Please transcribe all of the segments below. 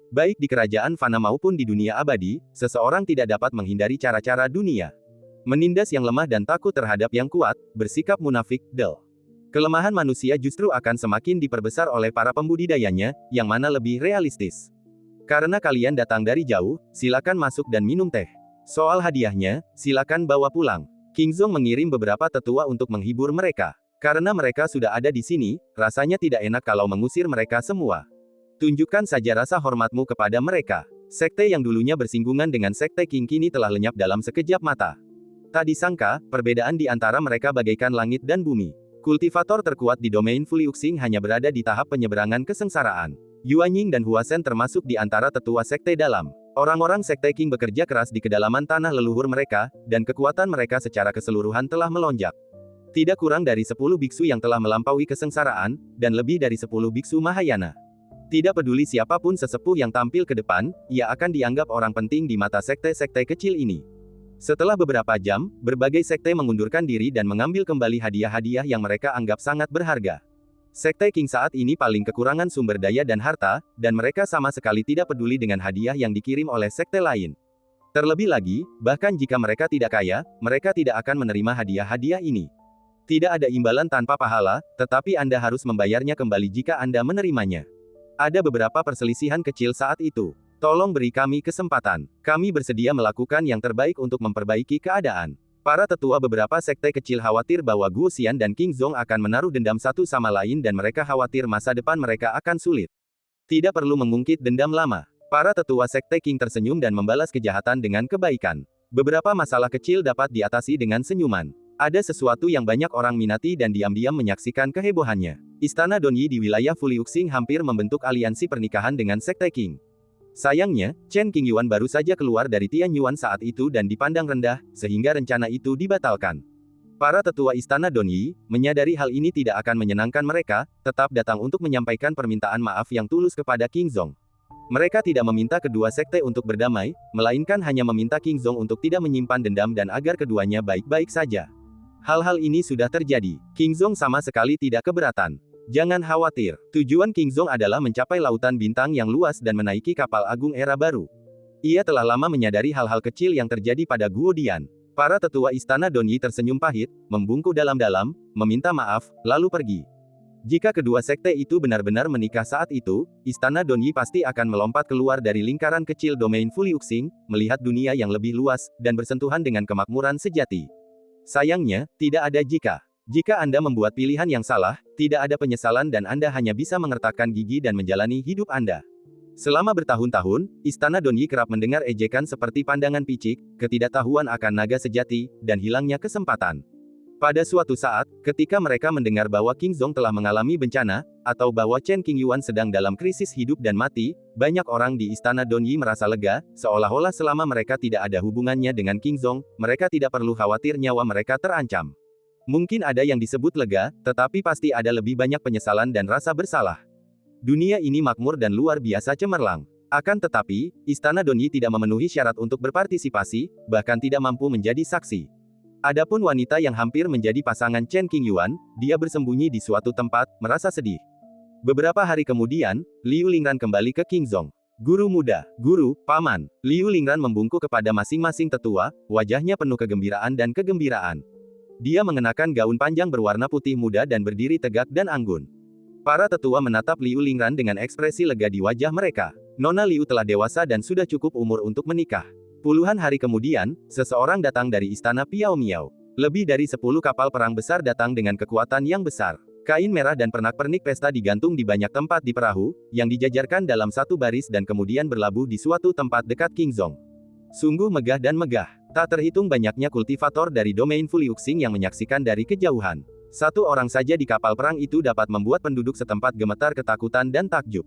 Baik di kerajaan fana maupun di dunia abadi, seseorang tidak dapat menghindari cara-cara dunia. Menindas yang lemah dan takut terhadap yang kuat, bersikap munafik, Kelemahan manusia justru akan semakin diperbesar oleh para pembudidayanya, yang mana lebih realistis. Karena kalian datang dari jauh, silakan masuk dan minum teh. Soal hadiahnya, silakan bawa pulang. King Zong mengirim beberapa tetua untuk menghibur mereka. Karena mereka sudah ada di sini, rasanya tidak enak kalau mengusir mereka semua. Tunjukkan saja rasa hormatmu kepada mereka. Sekte yang dulunya bersinggungan dengan Sekte King kini telah lenyap dalam sekejap mata. Tak disangka, perbedaan di antara mereka bagaikan langit dan bumi. Kultivator terkuat di domain Fuliuxing hanya berada di tahap penyeberangan kesengsaraan. Yuanying dan Huasen termasuk di antara tetua Sekte dalam. Orang-orang Sekte King bekerja keras di kedalaman tanah leluhur mereka, dan kekuatan mereka secara keseluruhan telah melonjak. Tidak kurang dari 10 biksu yang telah melampaui kesengsaraan, dan lebih dari 10 biksu Mahayana. Tidak peduli siapapun sesepuh yang tampil ke depan, ia akan dianggap orang penting di mata sekte-sekte kecil ini. Setelah beberapa jam, berbagai sekte mengundurkan diri dan mengambil kembali hadiah-hadiah yang mereka anggap sangat berharga. Sekte King saat ini paling kekurangan sumber daya dan harta, dan mereka sama sekali tidak peduli dengan hadiah yang dikirim oleh sekte lain. Terlebih lagi, bahkan jika mereka tidak kaya, mereka tidak akan menerima hadiah-hadiah ini. Tidak ada imbalan tanpa pahala, tetapi Anda harus membayarnya kembali jika Anda menerimanya. Ada beberapa perselisihan kecil saat itu. Tolong beri kami kesempatan. Kami bersedia melakukan yang terbaik untuk memperbaiki keadaan. Para tetua beberapa sekte kecil khawatir bahwa Guo Xian dan King Zong akan menaruh dendam satu sama lain dan mereka khawatir masa depan mereka akan sulit. Tidak perlu mengungkit dendam lama. Para tetua sekte King tersenyum dan membalas kejahatan dengan kebaikan. Beberapa masalah kecil dapat diatasi dengan senyuman. Ada sesuatu yang banyak orang minati dan diam-diam menyaksikan kehebohannya. Istana Donyi di wilayah Fuliuxing hampir membentuk aliansi pernikahan dengan Sekte King. Sayangnya, Chen Qingyuan baru saja keluar dari Tianyuan saat itu dan dipandang rendah, sehingga rencana itu dibatalkan. Para tetua Istana Donyi, menyadari hal ini tidak akan menyenangkan mereka, tetap datang untuk menyampaikan permintaan maaf yang tulus kepada King Zong. Mereka tidak meminta kedua sekte untuk berdamai, melainkan hanya meminta King Zong untuk tidak menyimpan dendam dan agar keduanya baik-baik saja. Hal-hal ini sudah terjadi. King Zong sama sekali tidak keberatan. Jangan khawatir. Tujuan King Zong adalah mencapai lautan bintang yang luas dan menaiki kapal agung era baru. Ia telah lama menyadari hal-hal kecil yang terjadi pada Guo Dian. Para tetua Istana Donyi tersenyum pahit, membungkuk dalam-dalam, meminta maaf, lalu pergi. Jika kedua sekte itu benar-benar menikah saat itu, Istana Donyi pasti akan melompat keluar dari lingkaran kecil domain Fuliuxing, melihat dunia yang lebih luas, dan bersentuhan dengan kemakmuran sejati. Sayangnya, tidak ada jika. Jika Anda membuat pilihan yang salah, tidak ada penyesalan dan Anda hanya bisa mengertakkan gigi dan menjalani hidup Anda. Selama bertahun-tahun, Istana Donyi kerap mendengar ejekan seperti pandangan picik, ketidaktahuan akan naga sejati, dan hilangnya kesempatan. Pada suatu saat, ketika mereka mendengar bahwa King Zong telah mengalami bencana, atau bahwa Chen Qingyuan sedang dalam krisis hidup dan mati, banyak orang di Istana Donyi merasa lega, seolah-olah selama mereka tidak ada hubungannya dengan King Zong, mereka tidak perlu khawatir nyawa mereka terancam. Mungkin ada yang disebut lega, tetapi pasti ada lebih banyak penyesalan dan rasa bersalah. Dunia ini makmur dan luar biasa cemerlang. Akan tetapi, Istana Donyi tidak memenuhi syarat untuk berpartisipasi, bahkan tidak mampu menjadi saksi. Adapun wanita yang hampir menjadi pasangan Chen Qingyuan, dia bersembunyi di suatu tempat, merasa sedih. Beberapa hari kemudian, Liu Lingran kembali ke King Zong. Guru muda, guru, paman. Liu Lingran membungkuk kepada masing-masing tetua, wajahnya penuh kegembiraan dan kegembiraan. Dia mengenakan gaun panjang berwarna putih muda dan berdiri tegak dan anggun. Para tetua menatap Liu Lingran dengan ekspresi lega di wajah mereka. Nona Liu telah dewasa dan sudah cukup umur untuk menikah. Puluhan hari kemudian, seseorang datang dari istana Piao Miao. Lebih dari 10 kapal perang besar datang dengan kekuatan yang besar. Kain merah dan pernak-pernik pesta digantung di banyak tempat di perahu, yang dijajarkan dalam satu baris dan kemudian berlabuh di suatu tempat dekat King Zong. Sungguh megah dan megah. Tak terhitung banyaknya kultivator dari domain Fuliuxing yang menyaksikan dari kejauhan. Satu orang saja di kapal perang itu dapat membuat penduduk setempat gemetar ketakutan dan takjub.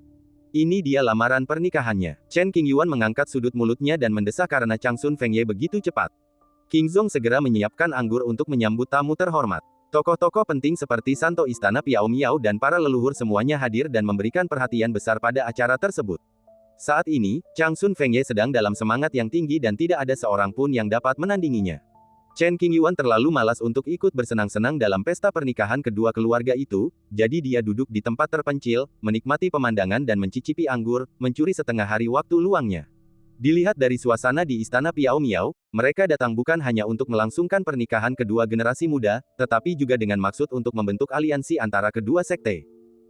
Ini dia lamaran pernikahannya. Chen Qingyuan mengangkat sudut mulutnya dan mendesah karena Changsun Fengye begitu cepat. King Zong segera menyiapkan anggur untuk menyambut tamu terhormat. Tokoh-tokoh penting seperti Santo Istana Piao Miao dan para leluhur semuanya hadir dan memberikan perhatian besar pada acara tersebut. Saat ini, Changsun Fengye sedang dalam semangat yang tinggi dan tidak ada seorang pun yang dapat menandinginya. Chen Qingyuan terlalu malas untuk ikut bersenang-senang dalam pesta pernikahan kedua keluarga itu, jadi dia duduk di tempat terpencil, menikmati pemandangan dan mencicipi anggur, mencuri setengah hari waktu luangnya. Dilihat dari suasana di istana Piao Miao, mereka datang bukan hanya untuk melangsungkan pernikahan kedua generasi muda, tetapi juga dengan maksud untuk membentuk aliansi antara kedua sekte.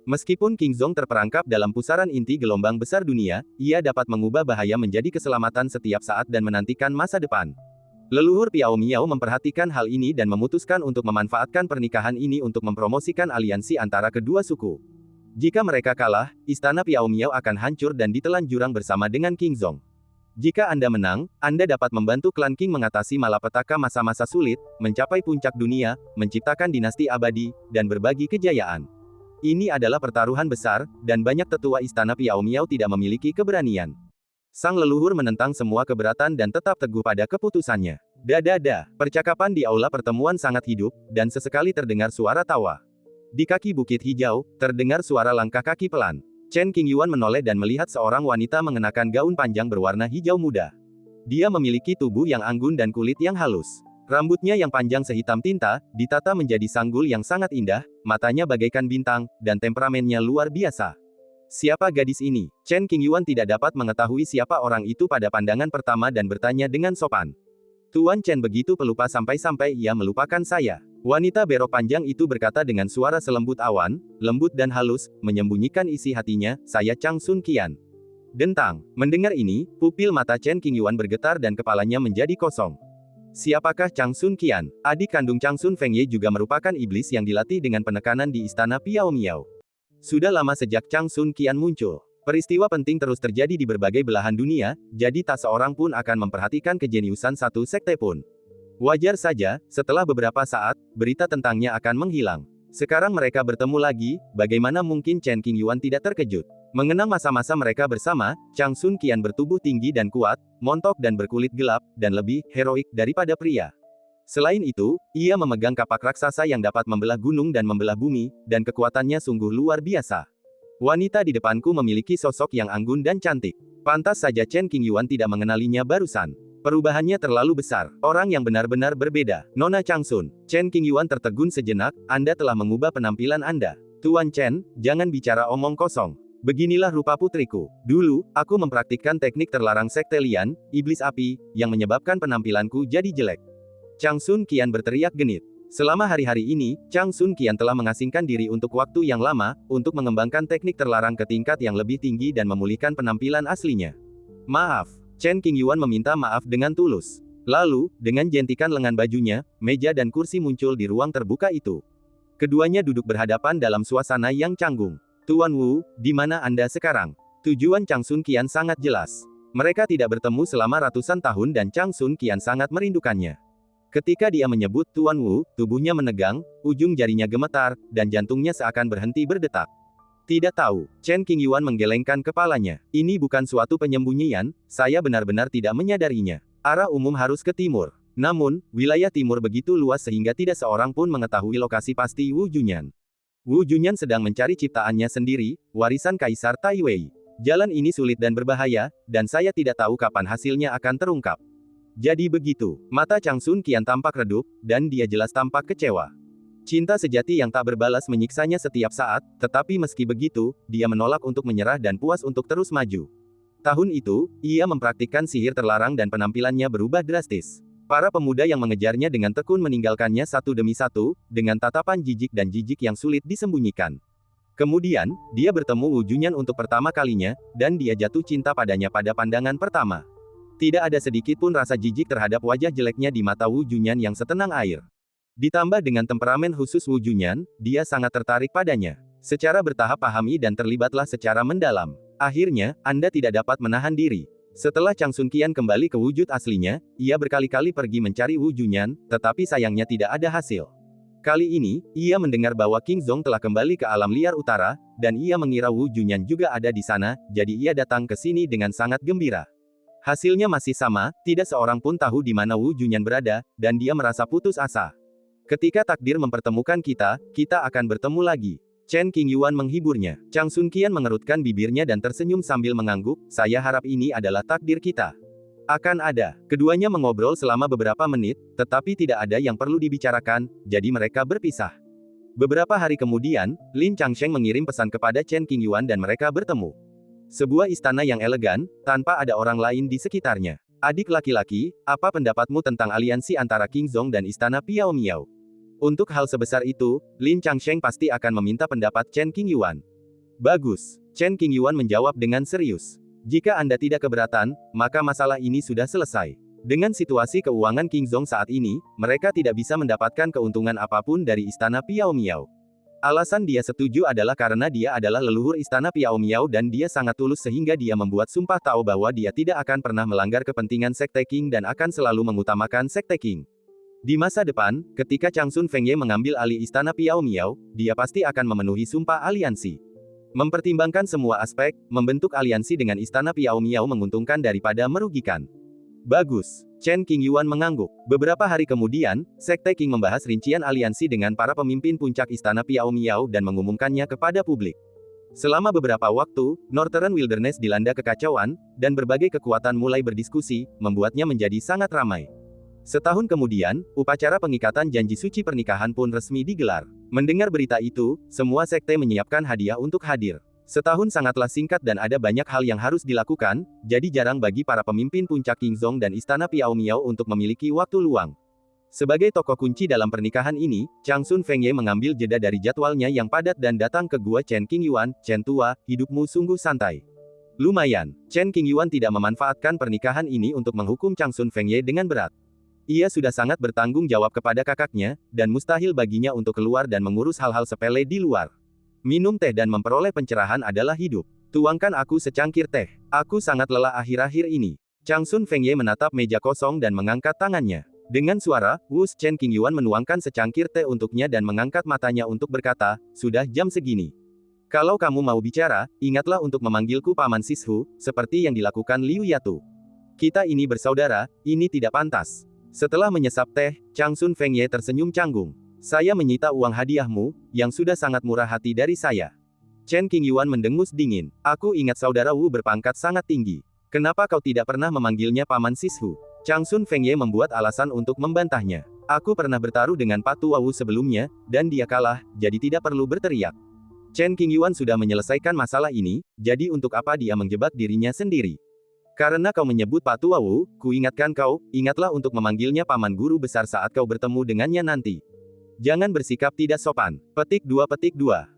Meskipun King Zong terperangkap dalam pusaran inti gelombang besar dunia, ia dapat mengubah bahaya menjadi keselamatan setiap saat dan menantikan masa depan. Leluhur Piao Miao memperhatikan hal ini dan memutuskan untuk memanfaatkan pernikahan ini untuk mempromosikan aliansi antara kedua suku. Jika mereka kalah, istana Piao Miao akan hancur dan ditelan jurang bersama dengan King Zong. Jika Anda menang, Anda dapat membantu klan Qing mengatasi malapetaka masa-masa sulit, mencapai puncak dunia, menciptakan dinasti abadi, dan berbagi kejayaan. Ini adalah pertaruhan besar, dan banyak tetua istana Piao Miao tidak memiliki keberanian. Sang leluhur menentang semua keberatan dan tetap teguh pada keputusannya. Percakapan di aula pertemuan sangat hidup, dan sesekali terdengar suara tawa. Di kaki bukit hijau, terdengar suara langkah kaki pelan. Chen Qingyuan menoleh dan melihat seorang wanita mengenakan gaun panjang berwarna hijau muda. Dia memiliki tubuh yang anggun dan kulit yang halus. Rambutnya yang panjang sehitam tinta, ditata menjadi sanggul yang sangat indah, matanya bagaikan bintang, dan temperamennya luar biasa. Siapa gadis ini? Chen Qingyuan tidak dapat mengetahui siapa orang itu pada pandangan pertama dan bertanya dengan sopan. Tuan Chen begitu pelupa sampai-sampai ia melupakan saya. Wanita berok panjang itu berkata dengan suara selembut awan, lembut dan halus, menyembunyikan isi hatinya, saya Chang Sun Qian. Dentang. Mendengar ini, pupil mata Chen Qingyuan bergetar dan kepalanya menjadi kosong. Siapakah Chang Sun Qian? Adik kandung Chang Sun Fengye juga merupakan iblis yang dilatih dengan penekanan di istana Piao Miao. Sudah lama sejak Chang Sun Qian muncul. Peristiwa penting terus terjadi di berbagai belahan dunia, jadi tak seorang pun akan memperhatikan kejeniusan satu sekte pun. Wajar saja, setelah beberapa saat, berita tentangnya akan menghilang. Sekarang mereka bertemu lagi, bagaimana mungkin Chen Qingyuan tidak terkejut? Mengenang masa-masa mereka bersama, Chang Sun Qian bertubuh tinggi dan kuat, montok dan berkulit gelap, dan lebih heroik daripada pria. Selain itu, ia memegang kapak raksasa yang dapat membelah gunung dan membelah bumi, dan kekuatannya sungguh luar biasa. Wanita di depanku memiliki sosok yang anggun dan cantik. Pantas saja Chen Qingyuan tidak mengenalinya barusan. Perubahannya terlalu besar. Orang yang benar-benar berbeda. Nona Chang Sun. Chen Qingyuan tertegun sejenak, Anda telah mengubah penampilan Anda. Tuan Chen, jangan bicara omong kosong. Beginilah rupa putriku. Dulu, aku mempraktikkan teknik terlarang sekte Lian, iblis api, yang menyebabkan penampilanku jadi jelek. Chang Sun Qian berteriak genit. Selama hari-hari ini, Chang Sun Qian telah mengasingkan diri untuk waktu yang lama, untuk mengembangkan teknik terlarang ke tingkat yang lebih tinggi dan memulihkan penampilan aslinya. Maaf. Chen Qingyuan meminta maaf dengan tulus. Lalu, dengan jentikan lengan bajunya, meja dan kursi muncul di ruang terbuka itu. Keduanya duduk berhadapan dalam suasana yang canggung. Tuan Wu, di mana Anda sekarang? Tujuan Chang Sun Qian sangat jelas. Mereka tidak bertemu selama ratusan tahun dan Chang Sun Qian sangat merindukannya. Ketika dia menyebut Tuan Wu, tubuhnya menegang, ujung jarinya gemetar, dan jantungnya seakan berhenti berdetak. Tidak tahu. Chen Qingyuan menggelengkan kepalanya. Ini bukan suatu penyembunyian, saya benar-benar tidak menyadarinya. Arah umum harus ke timur. Namun, wilayah timur begitu luas sehingga tidak seorang pun mengetahui lokasi pasti Wu Junyan. Wu Junyan sedang mencari ciptaannya sendiri, warisan Kaisar Tai Wei. Jalan ini sulit dan berbahaya, dan saya tidak tahu kapan hasilnya akan terungkap. Jadi begitu, mata Chang Sun Qian tampak redup, dan dia jelas tampak kecewa. Cinta sejati yang tak berbalas menyiksanya setiap saat, tetapi meski begitu, dia menolak untuk menyerah dan puas untuk terus maju. Tahun itu, ia mempraktikkan sihir terlarang dan penampilannya berubah drastis. Para pemuda yang mengejarnya dengan tekun meninggalkannya satu demi satu, dengan tatapan jijik dan jijik yang sulit disembunyikan. Kemudian, dia bertemu Wu Junyan untuk pertama kalinya, dan dia jatuh cinta padanya pada pandangan pertama. Tidak ada sedikit pun rasa jijik terhadap wajah jeleknya di mata Wu Junyan yang setenang air. Ditambah dengan temperamen khusus Wu Junyan, dia sangat tertarik padanya. Secara bertahap pahami dan terlibatlah secara mendalam. Akhirnya, Anda tidak dapat menahan diri. Setelah Chang Sun Qian kembali ke wujud aslinya, ia berkali-kali pergi mencari Wu Junyan, tetapi sayangnya tidak ada hasil. Kali ini, ia mendengar bahwa King Zong telah kembali ke alam liar utara, dan ia mengira Wu Junyan juga ada di sana, jadi ia datang ke sini dengan sangat gembira. Hasilnya masih sama, tidak seorang pun tahu di mana Wu Junyan berada, dan dia merasa putus asa. Ketika takdir mempertemukan kita, kita akan bertemu lagi. Chen Qingyuan menghiburnya. Chang Sun Qian mengerutkan bibirnya dan tersenyum sambil mengangguk, saya harap ini adalah takdir kita. Akan ada. Keduanya mengobrol selama beberapa menit, tetapi tidak ada yang perlu dibicarakan, jadi mereka berpisah. Beberapa hari kemudian, Lin Changsheng mengirim pesan kepada Chen Qingyuan dan mereka bertemu. Sebuah istana yang elegan, tanpa ada orang lain di sekitarnya. Adik laki-laki, apa pendapatmu tentang aliansi antara Qingzong dan istana Piao Miao? Untuk hal sebesar itu, Lin Changsheng pasti akan meminta pendapat Chen Qingyuan. Bagus. Chen Qingyuan menjawab dengan serius. Jika Anda tidak keberatan, maka masalah ini sudah selesai. Dengan situasi keuangan Qingzong saat ini, mereka tidak bisa mendapatkan keuntungan apapun dari istana Piao Miao. Alasan dia setuju adalah karena dia adalah leluhur istana Piao Miao dan dia sangat tulus sehingga dia membuat sumpah tahu bahwa dia tidak akan pernah melanggar kepentingan Sekte Qing dan akan selalu mengutamakan Sekte Qing. Di masa depan, ketika Changsun Fengye mengambil alih istana Piao Miao, dia pasti akan memenuhi sumpah aliansi. Mempertimbangkan semua aspek, membentuk aliansi dengan istana Piao Miao menguntungkan daripada merugikan. Bagus. Chen Qingyuan mengangguk. Beberapa hari kemudian, Sekte Qing membahas rincian aliansi dengan para pemimpin puncak istana Piao Miao dan mengumumkannya kepada publik. Selama beberapa waktu, Northern Wilderness dilanda kekacauan, dan berbagai kekuatan mulai berdiskusi, membuatnya menjadi sangat ramai. Setahun kemudian, upacara pengikatan janji suci pernikahan pun resmi digelar. Mendengar berita itu, semua sekte menyiapkan hadiah untuk hadir. Setahun sangatlah singkat dan ada banyak hal yang harus dilakukan, jadi jarang bagi para pemimpin puncak Qingzong dan istana Piao Miao untuk memiliki waktu luang. Sebagai tokoh kunci dalam pernikahan ini, Changsun Fengye mengambil jeda dari jadwalnya yang padat dan datang ke gua Chen Qingyuan. Chen tua, hidupmu sungguh santai. Lumayan, Chen Qingyuan tidak memanfaatkan pernikahan ini untuk menghukum Changsun Fengye dengan berat. Ia sudah sangat bertanggung jawab kepada kakaknya, dan mustahil baginya untuk keluar dan mengurus hal-hal sepele di luar. Minum teh dan memperoleh pencerahan adalah hidup. Tuangkan aku secangkir teh. Aku sangat lelah akhir-akhir ini. Changsun Fengye menatap meja kosong dan mengangkat tangannya. Dengan suara, Wus Chen Qingyuan menuangkan secangkir teh untuknya dan mengangkat matanya untuk berkata, sudah jam segini. Kalau kamu mau bicara, ingatlah untuk memanggilku Paman Sishu, seperti yang dilakukan Liu Yatu. Kita ini bersaudara, ini tidak pantas. Setelah menyesap teh, Changsun Fengye tersenyum canggung. Saya menyita uang hadiahmu, yang sudah sangat murah hati dari saya. Chen Qingyuan mendengus dingin. Aku ingat saudara Wu berpangkat sangat tinggi. Kenapa kau tidak pernah memanggilnya Paman Sishu? Changsun Fengye membuat alasan untuk membantahnya. Aku pernah bertaruh dengan Pak Tua Wu sebelumnya, dan dia kalah, jadi tidak perlu berteriak. Chen Qingyuan sudah menyelesaikan masalah ini, jadi untuk apa dia menjebak dirinya sendiri? Karena kau menyebut Pak Tua Wu, ku ingatkan kau, ingatlah untuk memanggilnya Paman Guru Besar saat kau bertemu dengannya nanti. Jangan bersikap tidak sopan. Petik 2.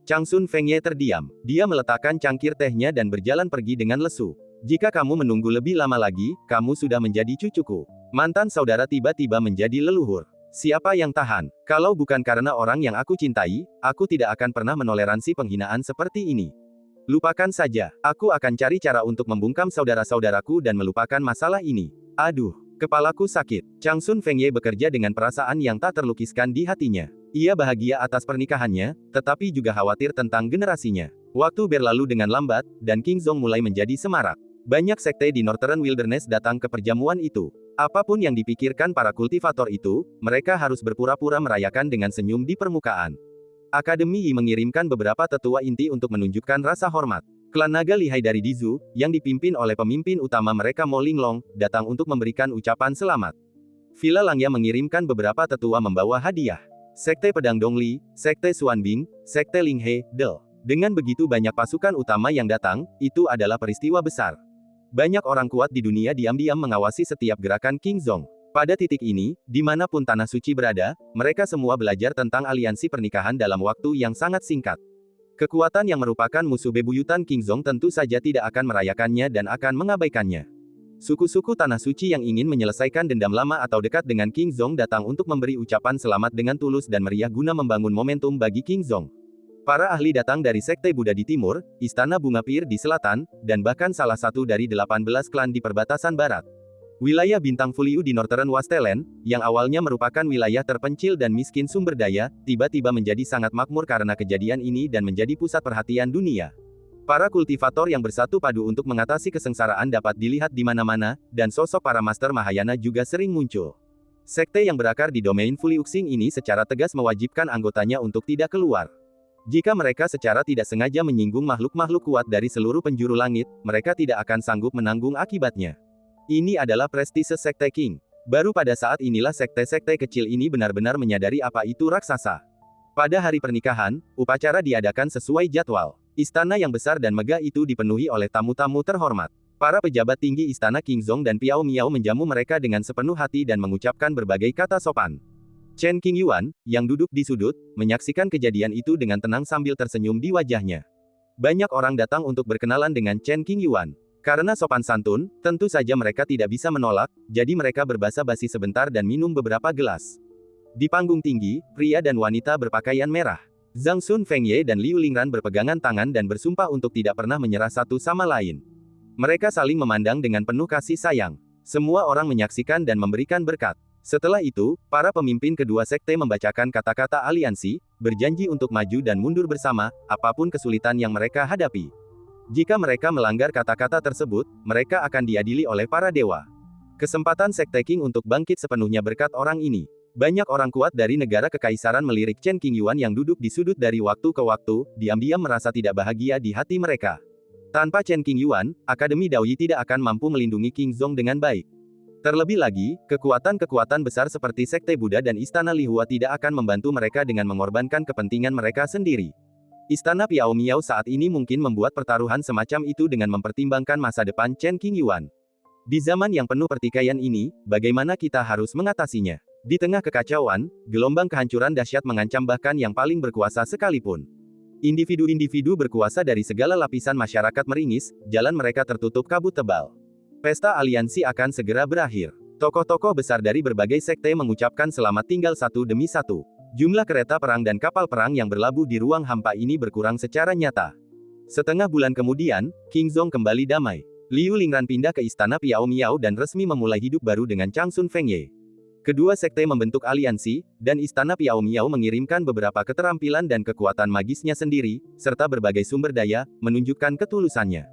Changsun Fengye terdiam. Dia meletakkan cangkir tehnya dan berjalan pergi dengan lesu. Jika kamu menunggu lebih lama lagi, kamu sudah menjadi cucuku. Mantan saudara tiba-tiba menjadi leluhur. Siapa yang tahan? Kalau bukan karena orang yang aku cintai, aku tidak akan pernah menoleransi penghinaan seperti ini. Lupakan saja, aku akan cari cara untuk membungkam saudara-saudaraku dan melupakan masalah ini. Aduh, kepalaku sakit. Changsun Fengye bekerja dengan perasaan yang tak terlukiskan di hatinya. Ia bahagia atas pernikahannya, tetapi juga khawatir tentang generasinya. Waktu berlalu dengan lambat, dan Qingzong mulai menjadi semarak. Banyak sekte di Northern Wilderness datang ke perjamuan itu. Apapun yang dipikirkan para kultivator itu, mereka harus berpura-pura merayakan dengan senyum di permukaan. Akademi Yi mengirimkan beberapa tetua inti untuk menunjukkan rasa hormat. Klan naga lihai dari Dizu, yang dipimpin oleh pemimpin utama mereka Mo Linglong, datang untuk memberikan ucapan selamat. Villa Langya mengirimkan beberapa tetua membawa hadiah. Sekte Pedang Dongli, Sekte Xuanbing, Sekte Linghe, Del. Dengan begitu banyak pasukan utama yang datang, itu adalah peristiwa besar. Banyak orang kuat di dunia diam-diam mengawasi setiap gerakan Qingzong. Pada titik ini, dimanapun Tanah Suci berada, mereka semua belajar tentang aliansi pernikahan dalam waktu yang sangat singkat. Kekuatan yang merupakan musuh bebuyutan Qingzong tentu saja tidak akan merayakannya dan akan mengabaikannya. Suku-suku Tanah Suci yang ingin menyelesaikan dendam lama atau dekat dengan Qingzong datang untuk memberi ucapan selamat dengan tulus dan meriah guna membangun momentum bagi Qingzong. Para ahli datang dari Sekte Buddha di timur, Istana Bunga Pir di selatan, dan bahkan salah satu dari 18 klan di perbatasan barat. Wilayah Bintang Fuliu di Northern Wasteland, yang awalnya merupakan wilayah terpencil dan miskin sumber daya, tiba-tiba menjadi sangat makmur karena kejadian ini dan menjadi pusat perhatian dunia. Para kultivator yang bersatu padu untuk mengatasi kesengsaraan dapat dilihat di mana-mana, dan sosok para master Mahayana juga sering muncul. Sekte yang berakar di domain Fuliuxing ini secara tegas mewajibkan anggotanya untuk tidak keluar. Jika mereka secara tidak sengaja menyinggung makhluk-makhluk kuat dari seluruh penjuru langit, mereka tidak akan sanggup menanggung akibatnya. Ini adalah prestise Sekte King. Baru pada saat inilah sekte-sekte kecil ini benar-benar menyadari apa itu raksasa. Pada hari pernikahan, upacara diadakan sesuai jadwal. Istana yang besar dan megah itu dipenuhi oleh tamu-tamu terhormat. Para pejabat tinggi istana Qingzong dan Piao Miao menjamu mereka dengan sepenuh hati dan mengucapkan berbagai kata sopan. Chen Qingyuan, yang duduk di sudut, menyaksikan kejadian itu dengan tenang sambil tersenyum di wajahnya. Banyak orang datang untuk berkenalan dengan Chen Qingyuan. Karena sopan santun, tentu saja mereka tidak bisa menolak, jadi mereka berbasa-basi sebentar dan minum beberapa gelas. Di panggung tinggi, pria dan wanita berpakaian merah. Zhang Sun Fengye dan Liu Lingran berpegangan tangan dan bersumpah untuk tidak pernah menyerah satu sama lain. Mereka saling memandang dengan penuh kasih sayang. Semua orang menyaksikan dan memberikan berkat. Setelah itu, para pemimpin kedua sekte membacakan kata-kata aliansi, berjanji untuk maju dan mundur bersama, apapun kesulitan yang mereka hadapi. Jika mereka melanggar kata-kata tersebut, mereka akan diadili oleh para dewa. Kesempatan Sekte Qing untuk bangkit sepenuhnya berkat orang ini. Banyak orang kuat dari negara kekaisaran melirik Chen Qingyuan yang duduk di sudut dari waktu ke waktu, diam-diam merasa tidak bahagia di hati mereka. Tanpa Chen Qingyuan, Akademi Daoyi tidak akan mampu melindungi Qingzong dengan baik. Terlebih lagi, kekuatan-kekuatan besar seperti Sekte Buddha dan Istana Lihua tidak akan membantu mereka dengan mengorbankan kepentingan mereka sendiri. Istana Piao Miao saat ini mungkin membuat pertaruhan semacam itu dengan mempertimbangkan masa depan Chen Qingyuan. Di zaman yang penuh pertikaian ini, bagaimana kita harus mengatasinya? Di tengah kekacauan, gelombang kehancuran dahsyat mengancam bahkan yang paling berkuasa sekalipun. Individu-individu berkuasa dari segala lapisan masyarakat meringis, jalan mereka tertutup kabut tebal. Pesta aliansi akan segera berakhir. Tokoh-tokoh besar dari berbagai sekte mengucapkan selamat tinggal satu demi satu. Jumlah kereta perang dan kapal perang yang berlabuh di ruang hampa ini berkurang secara nyata. Setengah bulan kemudian, Qingzong kembali damai. Liu Lingran pindah ke istana Piao Miao dan resmi memulai hidup baru dengan Chang Sun Fengye. Kedua sekte membentuk aliansi, dan istana Piao Miao mengirimkan beberapa keterampilan dan kekuatan magisnya sendiri, serta berbagai sumber daya, menunjukkan ketulusannya.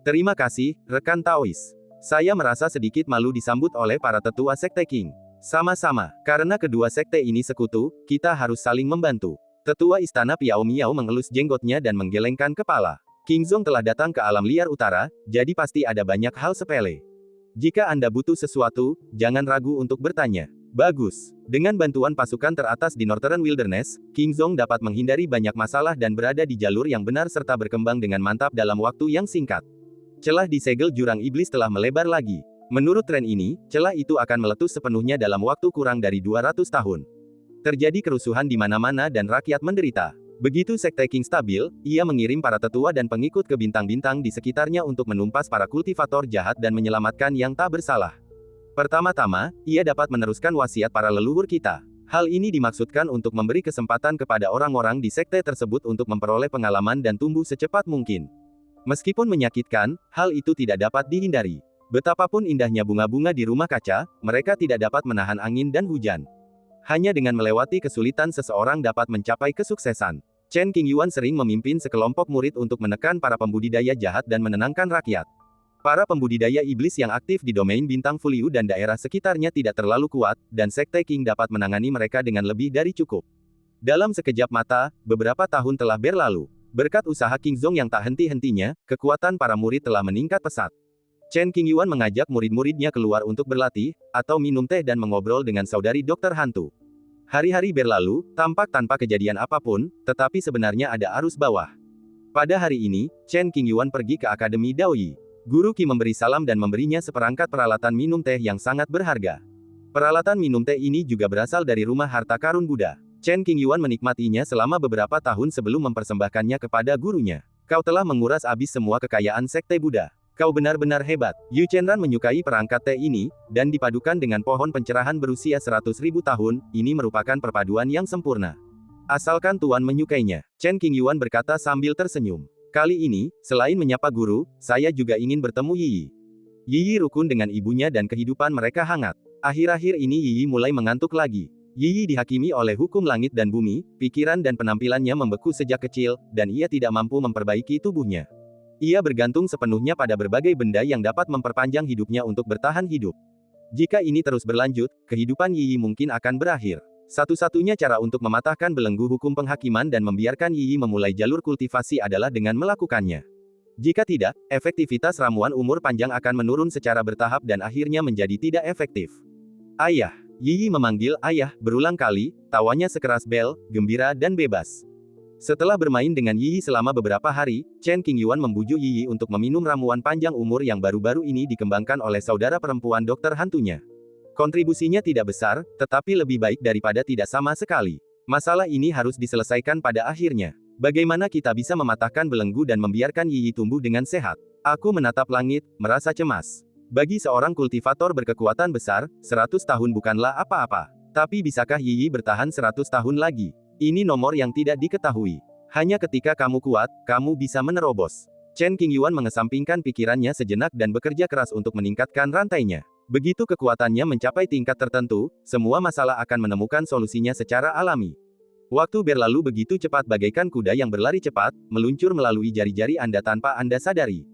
Terima kasih, rekan Taois. Saya merasa sedikit malu disambut oleh para tetua sekte Qing. Sama-sama, karena kedua sekte ini sekutu, kita harus saling membantu. Tetua istana Piao Miao mengelus jenggotnya dan menggelengkan kepala. Qingzong telah datang ke alam liar utara, jadi pasti ada banyak hal sepele. Jika Anda butuh sesuatu, jangan ragu untuk bertanya. Bagus. Dengan bantuan pasukan teratas di Northern Wilderness, Qingzong dapat menghindari banyak masalah dan berada di jalur yang benar serta berkembang dengan mantap dalam waktu yang singkat. Celah di segel jurang iblis telah melebar lagi. Menurut tren ini, celah itu akan meletus sepenuhnya dalam waktu kurang dari 200 tahun. Terjadi kerusuhan di mana-mana dan rakyat menderita. Begitu Sekte Qing stabil, ia mengirim para tetua dan pengikut ke bintang-bintang di sekitarnya untuk menumpas para kultivator jahat dan menyelamatkan yang tak bersalah. Pertama-tama, ia dapat meneruskan wasiat para leluhur kita. Hal ini dimaksudkan untuk memberi kesempatan kepada orang-orang di sekte tersebut untuk memperoleh pengalaman dan tumbuh secepat mungkin. Meskipun menyakitkan, hal itu tidak dapat dihindari. Betapapun indahnya bunga-bunga di rumah kaca, mereka tidak dapat menahan angin dan hujan. Hanya dengan melewati kesulitan seseorang dapat mencapai kesuksesan. Chen Qingyuan sering memimpin sekelompok murid untuk menekan para pembudidaya jahat dan menenangkan rakyat. Para pembudidaya iblis yang aktif di domain bintang Fuliu dan daerah sekitarnya tidak terlalu kuat, dan Sekte Qing dapat menangani mereka dengan lebih dari cukup. Dalam sekejap mata, beberapa tahun telah berlalu. Berkat usaha Qingzong yang tak henti-hentinya, kekuatan para murid telah meningkat pesat. Chen Qingyuan mengajak murid-muridnya keluar untuk berlatih, atau minum teh dan mengobrol dengan saudari dokter hantu. Hari-hari berlalu, tampak tanpa kejadian apapun, tetapi sebenarnya ada arus bawah. Pada hari ini, Chen Qingyuan pergi ke Akademi Daoyi. Guru Qi memberi salam dan memberinya seperangkat peralatan minum teh yang sangat berharga. Peralatan minum teh ini juga berasal dari rumah harta karun Buddha. Chen Qingyuan menikmatinya selama beberapa tahun sebelum mempersembahkannya kepada gurunya. Kau telah menguras habis semua kekayaan Sekte Buddha. Kau benar-benar hebat. Yu Chenran menyukai perangkat teh ini, dan dipadukan dengan pohon pencerahan berusia 100.000 tahun, ini merupakan perpaduan yang sempurna. Asalkan Tuan menyukainya, Chen Qingyuan berkata sambil tersenyum. Kali ini, selain menyapa guru, saya juga ingin bertemu Yiyi. Yiyi rukun dengan ibunya dan kehidupan mereka hangat. Akhir-akhir ini Yiyi mulai mengantuk lagi. Yiyi dihakimi oleh hukum langit dan bumi, pikiran dan penampilannya membeku sejak kecil, dan ia tidak mampu memperbaiki tubuhnya. Ia bergantung sepenuhnya pada berbagai benda yang dapat memperpanjang hidupnya untuk bertahan hidup. Jika ini terus berlanjut, kehidupan Yiyi mungkin akan berakhir. Satu-satunya cara untuk mematahkan belenggu hukum penghakiman dan membiarkan Yiyi memulai jalur kultivasi adalah dengan melakukannya. Jika tidak, efektivitas ramuan umur panjang akan menurun secara bertahap dan akhirnya menjadi tidak efektif. Ayah. Yi Yi memanggil ayah berulang kali, tawanya sekeras bel, gembira dan bebas. Setelah bermain dengan Yi Yi selama beberapa hari, Chen Qingyuan membujuk Yi Yi untuk meminum ramuan panjang umur yang baru-baru ini dikembangkan oleh saudara perempuan dokter hantunya. Kontribusinya tidak besar, tetapi lebih baik daripada tidak sama sekali. Masalah ini harus diselesaikan pada akhirnya. Bagaimana kita bisa mematahkan belenggu dan membiarkan Yi Yi tumbuh dengan sehat? Aku menatap langit, merasa cemas. Bagi seorang kultivator berkekuatan besar, 100 tahun bukanlah apa-apa. Tapi bisakah Yi Yi bertahan 100 tahun lagi? Ini nomor yang tidak diketahui. Hanya ketika kamu kuat, kamu bisa menerobos. Chen Qingyuan mengesampingkan pikirannya sejenak dan bekerja keras untuk meningkatkan rantainya. Begitu kekuatannya mencapai tingkat tertentu, semua masalah akan menemukan solusinya secara alami. Waktu berlalu begitu cepat bagaikan kuda yang berlari cepat, meluncur melalui jari-jari Anda tanpa Anda sadari.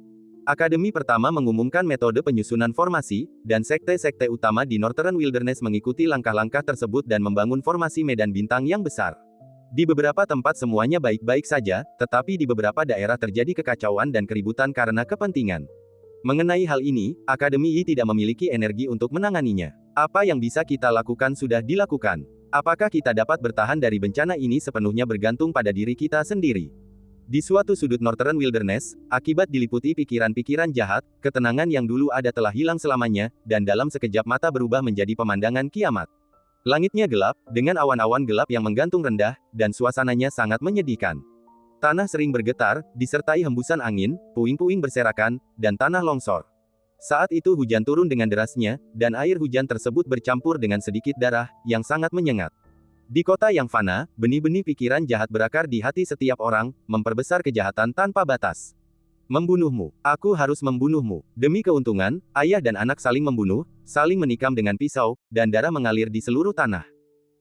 Akademi pertama mengumumkan metode penyusunan formasi, dan sekte-sekte utama di Northern Wilderness mengikuti langkah-langkah tersebut dan membangun formasi medan bintang yang besar. Di beberapa tempat semuanya baik-baik saja, tetapi di beberapa daerah terjadi kekacauan dan keributan karena kepentingan. Mengenai hal ini, Akademi Yi tidak memiliki energi untuk menanganinya. Apa yang bisa kita lakukan sudah dilakukan. Apakah kita dapat bertahan dari bencana ini sepenuhnya bergantung pada diri kita sendiri. Di suatu sudut Northern Wilderness, akibat diliputi pikiran-pikiran jahat, ketenangan yang dulu ada telah hilang selamanya, dan dalam sekejap mata berubah menjadi pemandangan kiamat. Langitnya gelap, dengan awan-awan gelap yang menggantung rendah, dan suasananya sangat menyedihkan. Tanah sering bergetar, disertai hembusan angin, puing-puing berserakan, dan tanah longsor. Saat itu hujan turun dengan derasnya, dan air hujan tersebut bercampur dengan sedikit darah, yang sangat menyengat. Di kota yang fana, benih-benih pikiran jahat berakar di hati setiap orang, memperbesar kejahatan tanpa batas. Membunuhmu. Aku harus membunuhmu. Demi keuntungan, ayah dan anak saling membunuh, saling menikam dengan pisau, dan darah mengalir di seluruh tanah.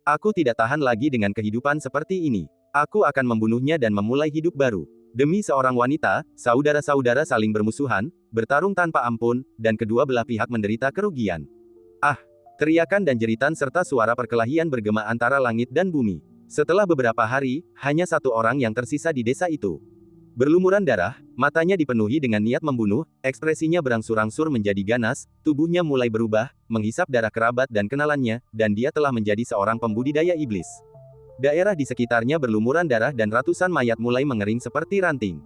Aku tidak tahan lagi dengan kehidupan seperti ini. Aku akan membunuhnya dan memulai hidup baru. Demi seorang wanita, saudara-saudara saling bermusuhan, bertarung tanpa ampun, dan kedua belah pihak menderita kerugian. Ah! Teriakan dan jeritan serta suara perkelahian bergema antara langit dan bumi. Setelah beberapa hari, hanya satu orang yang tersisa di desa itu. Berlumuran darah, matanya dipenuhi dengan niat membunuh, ekspresinya berangsur-angsur menjadi ganas, tubuhnya mulai berubah, menghisap darah kerabat dan kenalannya, dan dia telah menjadi seorang pembudidaya iblis. Daerah di sekitarnya berlumuran darah dan ratusan mayat mulai mengering seperti ranting.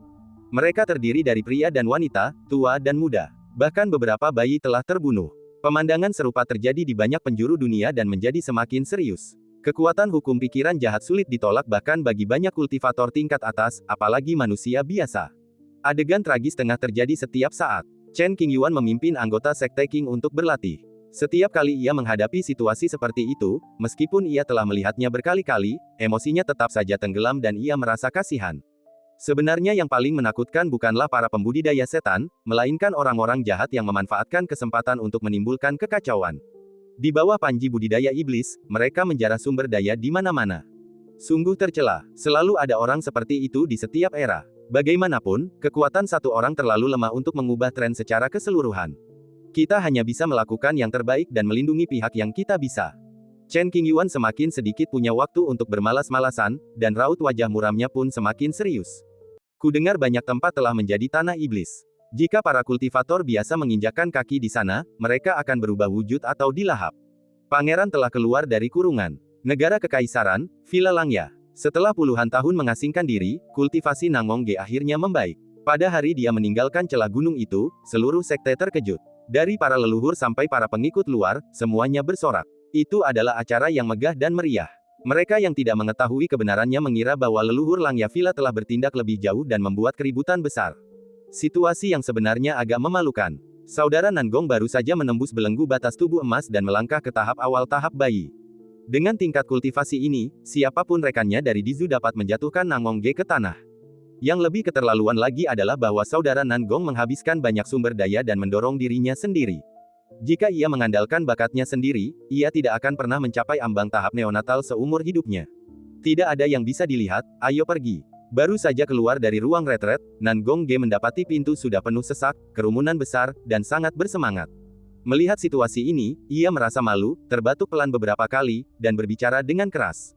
Mereka terdiri dari pria dan wanita, tua dan muda. Bahkan beberapa bayi telah terbunuh. Pemandangan serupa terjadi di banyak penjuru dunia dan menjadi semakin serius. Kekuatan hukum pikiran jahat sulit ditolak bahkan bagi banyak kultivator tingkat atas, apalagi manusia biasa. Adegan tragis tengah terjadi setiap saat. Chen Qingyuan memimpin anggota Sekte Qing untuk berlatih. Setiap kali ia menghadapi situasi seperti itu, meskipun ia telah melihatnya berkali-kali, emosinya tetap saja tenggelam dan ia merasa kasihan. Sebenarnya yang paling menakutkan bukanlah para pembudidaya setan, melainkan orang-orang jahat yang memanfaatkan kesempatan untuk menimbulkan kekacauan. Di bawah panji budidaya iblis, mereka menjarah sumber daya di mana-mana. Sungguh tercela, selalu ada orang seperti itu di setiap era. Bagaimanapun, kekuatan satu orang terlalu lemah untuk mengubah tren secara keseluruhan. Kita hanya bisa melakukan yang terbaik dan melindungi pihak yang kita bisa. Chen Qingyuan semakin sedikit punya waktu untuk bermalas-malasan, dan raut wajah muramnya pun semakin serius. Kudengar banyak tempat telah menjadi tanah iblis. Jika para kultivator biasa menginjakkan kaki di sana, mereka akan berubah wujud atau dilahap. Pangeran telah keluar dari kurungan. Negara Kekaisaran, Villa Langya. Setelah puluhan tahun mengasingkan diri, kultivasi Nangongge akhirnya membaik. Pada hari dia meninggalkan celah gunung itu, seluruh sekte terkejut. Dari para leluhur sampai para pengikut luar, semuanya bersorak. Itu adalah acara yang megah dan meriah. Mereka yang tidak mengetahui kebenarannya mengira bahwa leluhur Langya Villa telah bertindak lebih jauh dan membuat keributan besar. Situasi yang sebenarnya agak memalukan. Saudara Nangong baru saja menembus belenggu batas tubuh emas dan melangkah ke tahap awal tahap bayi. Dengan tingkat kultivasi ini, siapapun rekannya dari Dizu dapat menjatuhkan Nangongge ke tanah. Yang lebih keterlaluan lagi adalah bahwa saudara Nangong menghabiskan banyak sumber daya dan mendorong dirinya sendiri. Jika ia mengandalkan bakatnya sendiri, ia tidak akan pernah mencapai ambang tahap neonatal seumur hidupnya. Tidak ada yang bisa dilihat, ayo pergi. Baru saja keluar dari ruang retret, Nangongge mendapati pintu sudah penuh sesak, kerumunan besar, dan sangat bersemangat. Melihat situasi ini, ia merasa malu, terbatuk pelan beberapa kali, dan berbicara dengan keras.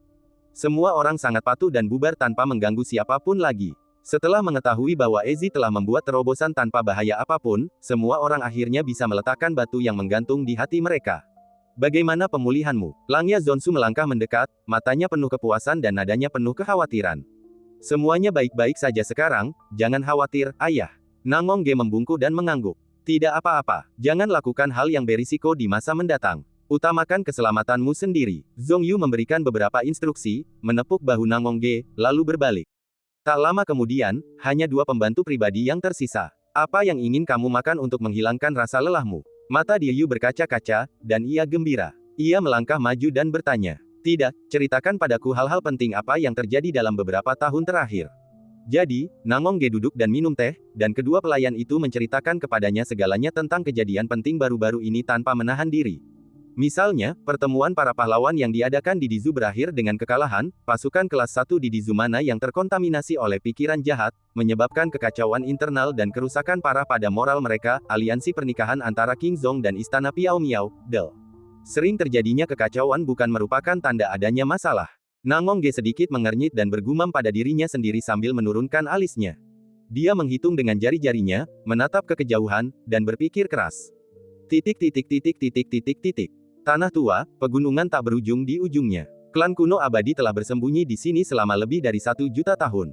Semua orang sangat patuh dan bubar tanpa mengganggu siapapun lagi. Setelah mengetahui bahwa Ezi telah membuat terobosan tanpa bahaya apapun, semua orang akhirnya bisa meletakkan batu yang menggantung di hati mereka. Bagaimana pemulihanmu? Langya Zonsu melangkah mendekat, matanya penuh kepuasan dan nadanya penuh kekhawatiran. Semuanya baik-baik saja sekarang, jangan khawatir, ayah. Nangong Ge membungkuk dan mengangguk. Tidak apa-apa, jangan lakukan hal yang berisiko di masa mendatang. Utamakan keselamatanmu sendiri. Zhong Yu memberikan beberapa instruksi, menepuk bahu Nangong Ge, lalu berbalik. Tak lama kemudian, hanya 2 pembantu pribadi yang tersisa. Apa yang ingin kamu makan untuk menghilangkan rasa lelahmu? Mata Yu berkaca-kaca, dan ia gembira. Ia melangkah maju dan bertanya. Tidak, ceritakan padaku hal-hal penting apa yang terjadi dalam beberapa tahun terakhir. Jadi, Nangong Ge duduk dan minum teh, dan kedua pelayan itu menceritakan kepadanya segalanya tentang kejadian penting baru-baru ini tanpa menahan diri. Misalnya, pertemuan para pahlawan yang diadakan di Dizu berakhir dengan kekalahan, pasukan kelas 1 di Dizu mana yang terkontaminasi oleh pikiran jahat, menyebabkan kekacauan internal dan kerusakan parah pada moral mereka, aliansi pernikahan antara King Zong dan Istana Piao Miao, Del. Sering terjadinya kekacauan bukan merupakan tanda adanya masalah. Nangong Ge sedikit mengernyit dan bergumam pada dirinya sendiri sambil menurunkan alisnya. Dia menghitung dengan jari-jarinya, menatap ke kejauhan, dan berpikir keras. Tanah tua, pegunungan tak berujung di ujungnya. Klan kuno abadi telah bersembunyi di sini selama lebih dari 1 juta tahun.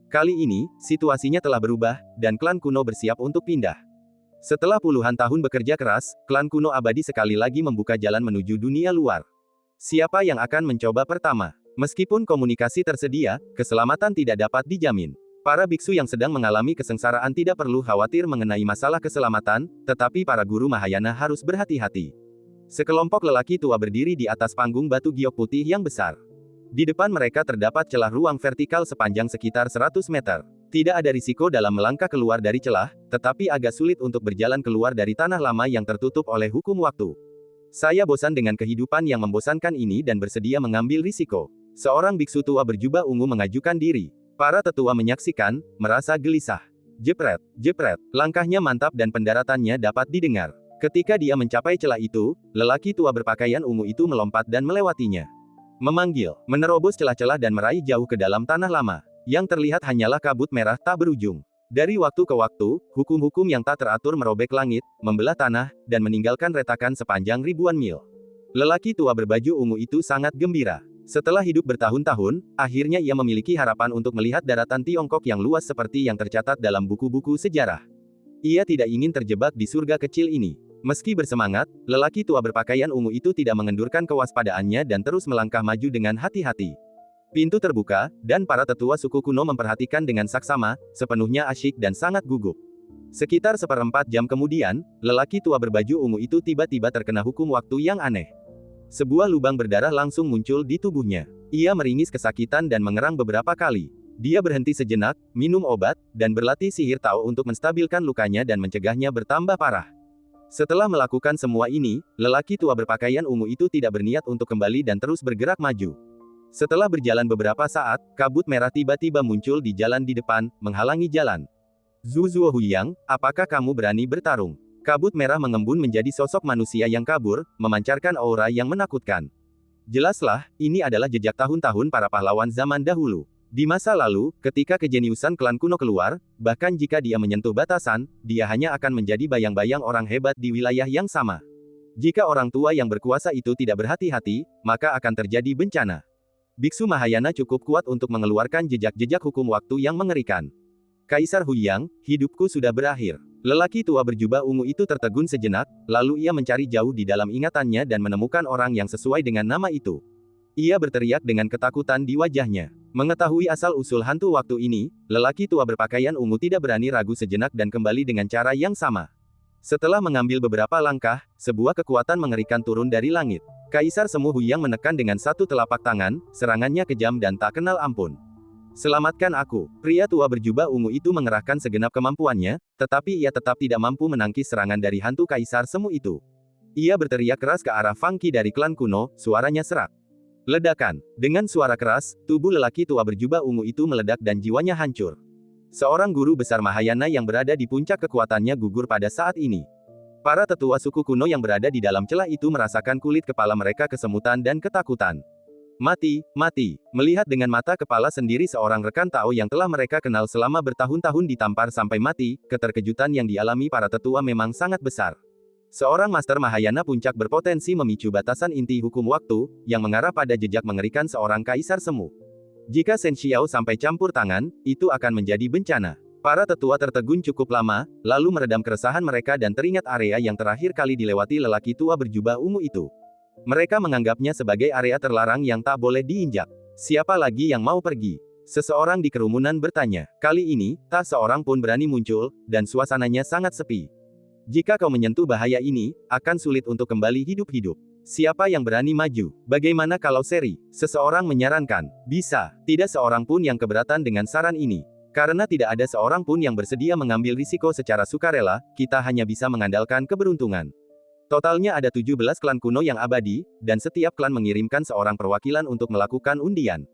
Kali ini, situasinya telah berubah, dan klan kuno bersiap untuk pindah. Setelah puluhan tahun bekerja keras, klan kuno abadi sekali lagi membuka jalan menuju dunia luar. Siapa yang akan mencoba pertama? Meskipun komunikasi tersedia, keselamatan tidak dapat dijamin. Para biksu yang sedang mengalami kesengsaraan tidak perlu khawatir mengenai masalah keselamatan, tetapi para guru Mahayana harus berhati-hati. Sekelompok lelaki tua berdiri di atas panggung batu giok putih yang besar. Di depan mereka terdapat celah ruang vertikal sepanjang sekitar 100 meter. Tidak ada risiko dalam melangkah keluar dari celah, tetapi agak sulit untuk berjalan keluar dari tanah lama yang tertutup oleh hukum waktu. Saya bosan dengan kehidupan yang membosankan ini dan bersedia mengambil risiko. Seorang biksu tua berjubah ungu mengajukan diri. Para tetua menyaksikan, merasa gelisah. Jepret, jepret, langkahnya mantap dan pendaratannya dapat didengar. Ketika dia mencapai celah itu, lelaki tua berpakaian ungu itu melompat dan melewatinya. Memanggil, menerobos celah-celah dan meraih jauh ke dalam tanah lama. Yang terlihat hanyalah kabut merah tak berujung. Dari waktu ke waktu, hukum-hukum yang tak teratur merobek langit, membelah tanah, dan meninggalkan retakan sepanjang ribuan mil. Lelaki tua berbaju ungu itu sangat gembira. Setelah hidup bertahun-tahun, akhirnya ia memiliki harapan untuk melihat daratan Tiongkok yang luas seperti yang tercatat dalam buku-buku sejarah. Ia tidak ingin terjebak di surga kecil ini. Meski bersemangat, lelaki tua berpakaian ungu itu tidak mengendurkan kewaspadaannya dan terus melangkah maju dengan hati-hati. Pintu terbuka, dan para tetua suku kuno memperhatikan dengan saksama, sepenuhnya asyik dan sangat gugup. Sekitar 1/4 jam kemudian, lelaki tua berbaju ungu itu tiba-tiba terkena hukum waktu yang aneh. Sebuah lubang berdarah langsung muncul di tubuhnya. Ia meringis kesakitan dan mengerang beberapa kali. Dia berhenti sejenak, minum obat, dan berlatih sihir Tao untuk menstabilkan lukanya dan mencegahnya bertambah parah. Setelah melakukan semua ini, lelaki tua berpakaian ungu itu tidak berniat untuk kembali dan terus bergerak maju. Setelah berjalan beberapa saat, kabut merah tiba-tiba muncul di jalan di depan, menghalangi jalan. Zuzuo Huyang, apakah kamu berani bertarung? Kabut merah mengembun menjadi sosok manusia yang kabur, memancarkan aura yang menakutkan. Jelaslah, ini adalah jejak tahun-tahun para pahlawan zaman dahulu. Di masa lalu, ketika kejeniusan klan kuno keluar, bahkan jika dia menyentuh batasan, dia hanya akan menjadi bayang-bayang orang hebat di wilayah yang sama. Jika orang tua yang berkuasa itu tidak berhati-hati, maka akan terjadi bencana. Biksu Mahayana cukup kuat untuk mengeluarkan jejak-jejak hukum waktu yang mengerikan. Kaisar Huyang, hidupku sudah berakhir. Lelaki tua berjubah ungu itu tertegun sejenak, lalu ia mencari jauh di dalam ingatannya dan menemukan orang yang sesuai dengan nama itu. Ia berteriak dengan ketakutan di wajahnya. Mengetahui asal-usul hantu waktu ini, lelaki tua berpakaian ungu tidak berani ragu sejenak dan kembali dengan cara yang sama. Setelah mengambil beberapa langkah, sebuah kekuatan mengerikan turun dari langit. Kaisar Semu Huyang menekan dengan satu telapak tangan, serangannya kejam dan tak kenal ampun. Selamatkan aku. Pria tua berjubah ungu itu mengerahkan segenap kemampuannya, tetapi ia tetap tidak mampu menangkis serangan dari hantu Kaisar Semu itu. Ia berteriak keras ke arah Fang Qi dari klan kuno, suaranya serak. Ledakan. Dengan suara keras, tubuh lelaki tua berjubah ungu itu meledak dan jiwanya hancur. Seorang guru besar Mahayana yang berada di puncak kekuatannya gugur pada saat ini. Para tetua suku kuno yang berada di dalam celah itu merasakan kulit kepala mereka kesemutan dan ketakutan. Mati, mati. Melihat dengan mata kepala sendiri seorang rekan Tao yang telah mereka kenal selama bertahun-tahun ditampar sampai mati, keterkejutan yang dialami para tetua memang sangat besar. Seorang Master Mahayana Puncak berpotensi memicu batasan inti hukum waktu, yang mengarah pada jejak mengerikan seorang Kaisar Semu. Jika Shen Xiao sampai campur tangan, itu akan menjadi bencana. Para tetua tertegun cukup lama, lalu meredam keresahan mereka dan teringat area yang terakhir kali dilewati lelaki tua berjubah ungu itu. Mereka menganggapnya sebagai area terlarang yang tak boleh diinjak. Siapa lagi yang mau pergi? Seseorang di kerumunan bertanya. Kali ini, tak seorang pun berani muncul, dan suasananya sangat sepi. Jika kau menyentuh bahaya ini, akan sulit untuk kembali hidup-hidup. Siapa yang berani maju? Bagaimana kalau seri? Seseorang menyarankan. Bisa. Tidak seorang pun yang keberatan dengan saran ini. Karena tidak ada seorang pun yang bersedia mengambil risiko secara sukarela, kita hanya bisa mengandalkan keberuntungan. Totalnya ada 17 klan kuno yang abadi, dan setiap klan mengirimkan seorang perwakilan untuk melakukan undian.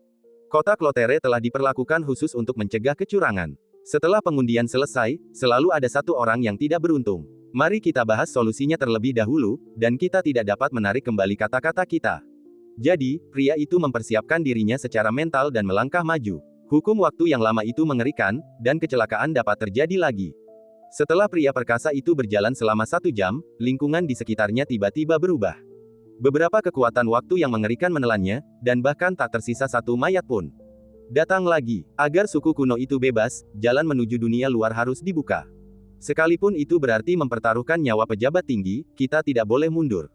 Kota Klotere telah diperlakukan khusus untuk mencegah kecurangan. Setelah pengundian selesai, selalu ada satu orang yang tidak beruntung. Mari kita bahas solusinya terlebih dahulu, dan kita tidak dapat menarik kembali kata-kata kita. Jadi, pria itu mempersiapkan dirinya secara mental dan melangkah maju. Hukum waktu yang lama itu mengerikan, dan kecelakaan dapat terjadi lagi. Setelah pria perkasa itu berjalan selama 1 jam, lingkungan di sekitarnya tiba-tiba berubah. Beberapa kekuatan waktu yang mengerikan menelannya, dan bahkan tak tersisa satu mayat pun. Datang lagi. Agar suku kuno itu bebas, jalan menuju dunia luar harus dibuka. Sekalipun itu berarti mempertaruhkan nyawa pejabat tinggi, kita tidak boleh mundur.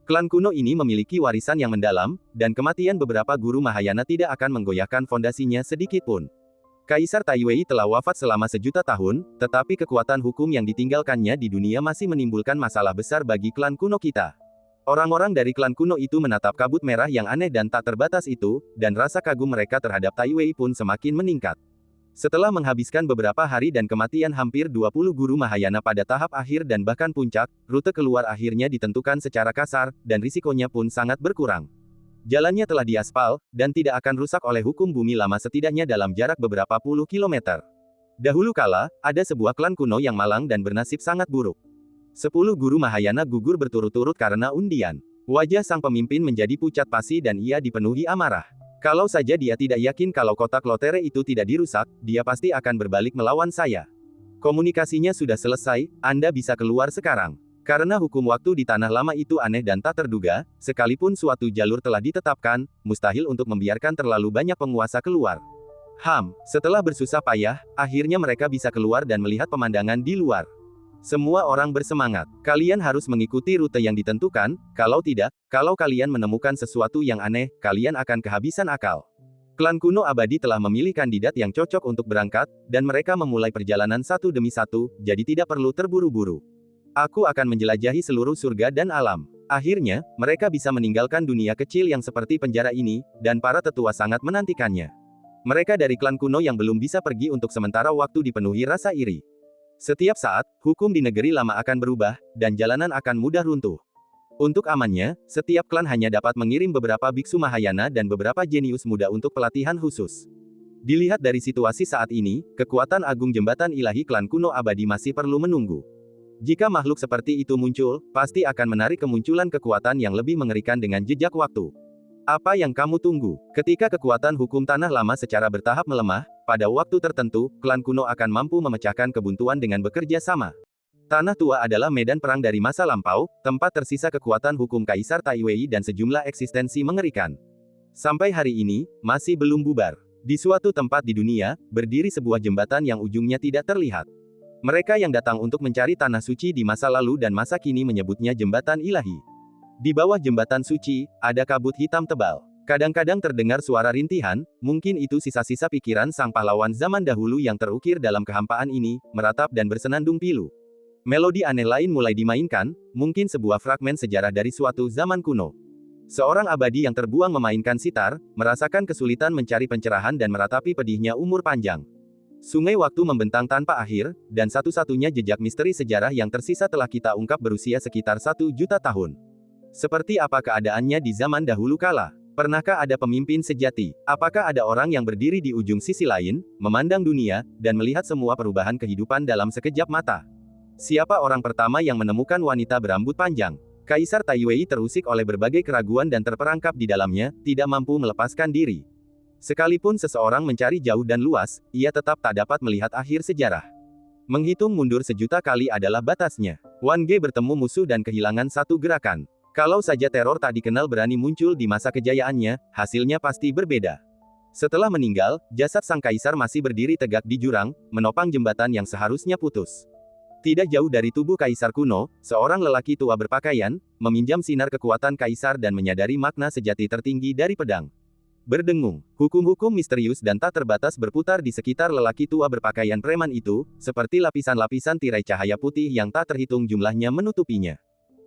Klan kuno ini memiliki warisan yang mendalam, dan kematian beberapa guru Mahayana tidak akan menggoyahkan fondasinya sedikit pun. Kaisar Taiwei telah wafat selama 1.000.000 tahun, tetapi kekuatan hukum yang ditinggalkannya di dunia masih menimbulkan masalah besar bagi klan kuno kita. Orang-orang dari klan kuno itu menatap kabut merah yang aneh dan tak terbatas itu, dan rasa kagum mereka terhadap Taiwei pun semakin meningkat. Setelah menghabiskan beberapa hari dan kematian hampir 20 guru Mahayana pada tahap akhir dan bahkan puncak, rute keluar akhirnya ditentukan secara kasar, dan risikonya pun sangat berkurang. Jalannya telah diaspal, dan tidak akan rusak oleh hukum bumi lama setidaknya dalam jarak beberapa puluh kilometer. Dahulu kala, ada sebuah klan kuno yang malang dan bernasib sangat buruk. 10 guru Mahayana gugur berturut-turut karena undian. Wajah sang pemimpin menjadi pucat pasi dan ia dipenuhi amarah. Kalau saja dia tidak yakin kalau kota Klotere itu tidak dirusak, dia pasti akan berbalik melawan saya. Komunikasinya sudah selesai, Anda bisa keluar sekarang. Karena hukum waktu di tanah lama itu aneh dan tak terduga, sekalipun suatu jalur telah ditetapkan, mustahil untuk membiarkan terlalu banyak penguasa keluar. Setelah bersusah payah, akhirnya mereka bisa keluar dan melihat pemandangan di luar. Semua orang bersemangat. Kalian harus mengikuti rute yang ditentukan, kalau tidak, kalau kalian menemukan sesuatu yang aneh, kalian akan kehabisan akal. Klan kuno abadi telah memilih kandidat yang cocok untuk berangkat, dan mereka memulai perjalanan satu demi satu, jadi tidak perlu terburu-buru. Aku akan menjelajahi seluruh surga dan alam. Akhirnya, mereka bisa meninggalkan dunia kecil yang seperti penjara ini, dan para tetua sangat menantikannya. Mereka dari klan kuno yang belum bisa pergi untuk sementara waktu dipenuhi rasa iri. Setiap saat, hukum di negeri lama akan berubah, dan jalanan akan mudah runtuh. Untuk amannya, setiap klan hanya dapat mengirim beberapa biksu Mahayana dan beberapa jenius muda untuk pelatihan khusus. Dilihat dari situasi saat ini, kekuatan agung jembatan ilahi klan kuno abadi masih perlu menunggu. Jika makhluk seperti itu muncul, pasti akan menarik kemunculan kekuatan yang lebih mengerikan dengan jejak waktu. Apa yang kamu tunggu? Ketika kekuatan hukum tanah lama secara bertahap melemah, pada waktu tertentu, klan kuno akan mampu memecahkan kebuntuan dengan bekerja sama. Tanah tua adalah medan perang dari masa lampau, tempat tersisa kekuatan hukum Kaisar Taiwei dan sejumlah eksistensi mengerikan. Sampai hari ini, masih belum bubar. Di suatu tempat di dunia, berdiri sebuah jembatan yang ujungnya tidak terlihat. Mereka yang datang untuk mencari tanah suci di masa lalu dan masa kini menyebutnya jembatan ilahi. Di bawah jembatan suci, ada kabut hitam tebal. Kadang-kadang terdengar suara rintihan, mungkin itu sisa-sisa pikiran sang pahlawan zaman dahulu yang terukir dalam kehampaan ini, meratap dan bersenandung pilu. Melodi aneh lain mulai dimainkan, mungkin sebuah fragmen sejarah dari suatu zaman kuno. Seorang abadi yang terbuang memainkan sitar, merasakan kesulitan mencari pencerahan dan meratapi pedihnya umur panjang. Sungai waktu membentang tanpa akhir, dan satu-satunya jejak misteri sejarah yang tersisa telah kita ungkap berusia sekitar 1 juta tahun. Seperti apa keadaannya di zaman dahulu kala? Pernahkah ada pemimpin sejati? Apakah ada orang yang berdiri di ujung sisi lain, memandang dunia, dan melihat semua perubahan kehidupan dalam sekejap mata? Siapa orang pertama yang menemukan wanita berambut panjang? Kaisar Taiwei terusik oleh berbagai keraguan dan terperangkap di dalamnya, tidak mampu melepaskan diri. Sekalipun seseorang mencari jauh dan luas, ia tetap tak dapat melihat akhir sejarah. Menghitung mundur sejuta kali adalah batasnya. Wan Ge bertemu musuh dan kehilangan satu gerakan. Kalau saja teror tak dikenal berani muncul di masa kejayaannya, hasilnya pasti berbeda. Setelah meninggal, jasad sang kaisar masih berdiri tegak di jurang, menopang jembatan yang seharusnya putus. Tidak jauh dari tubuh kaisar kuno, seorang lelaki tua berpakaian, meminjam sinar kekuatan kaisar dan menyadari makna sejati tertinggi dari pedang. Berdengung, hukum-hukum misterius dan tak terbatas berputar di sekitar lelaki tua berpakaian preman itu, seperti lapisan-lapisan tirai cahaya putih yang tak terhitung jumlahnya menutupinya.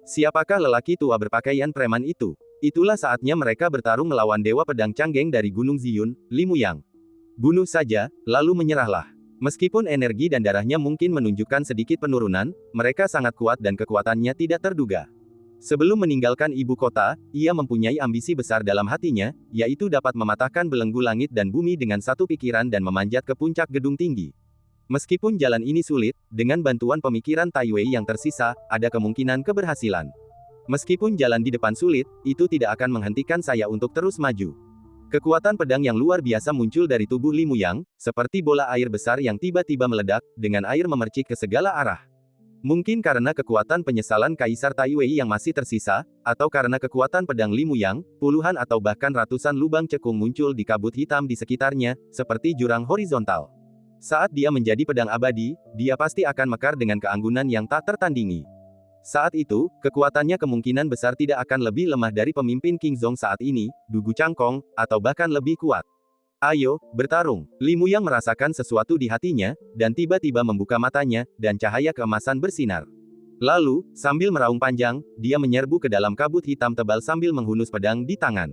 Siapakah lelaki tua berpakaian preman itu? Itulah saatnya mereka bertarung melawan dewa pedang Canggeng dari Gunung Ziyun, Li Muyang. Bunuh saja, lalu menyerahlah. Meskipun energi dan darahnya mungkin menunjukkan sedikit penurunan, mereka sangat kuat dan kekuatannya tidak terduga. Sebelum meninggalkan ibu kota, ia mempunyai ambisi besar dalam hatinya, yaitu dapat mematahkan belenggu langit dan bumi dengan satu pikiran dan memanjat ke puncak gedung tinggi. Meskipun jalan ini sulit, dengan bantuan pemikiran Taiwei yang tersisa, ada kemungkinan keberhasilan. Meskipun jalan di depan sulit, itu tidak akan menghentikan saya untuk terus maju. Kekuatan pedang yang luar biasa muncul dari tubuh Li Muyang, seperti bola air besar yang tiba-tiba meledak, dengan air memercik ke segala arah. Mungkin karena kekuatan penyesalan Kaisar Taiwei yang masih tersisa, atau karena kekuatan pedang Li Muyang, puluhan atau bahkan ratusan lubang cekung muncul di kabut hitam di sekitarnya, seperti jurang horizontal. Saat dia menjadi pedang abadi, dia pasti akan mekar dengan keanggunan yang tak tertandingi. Saat itu, kekuatannya kemungkinan besar tidak akan lebih lemah dari pemimpin Qingzong saat ini, Dugu Changkong, atau bahkan lebih kuat. Ayo, bertarung. Li Muyang merasakan sesuatu di hatinya, dan tiba-tiba membuka matanya, dan cahaya keemasan bersinar. Lalu, sambil meraung panjang, dia menyerbu ke dalam kabut hitam tebal sambil menghunus pedang di tangan.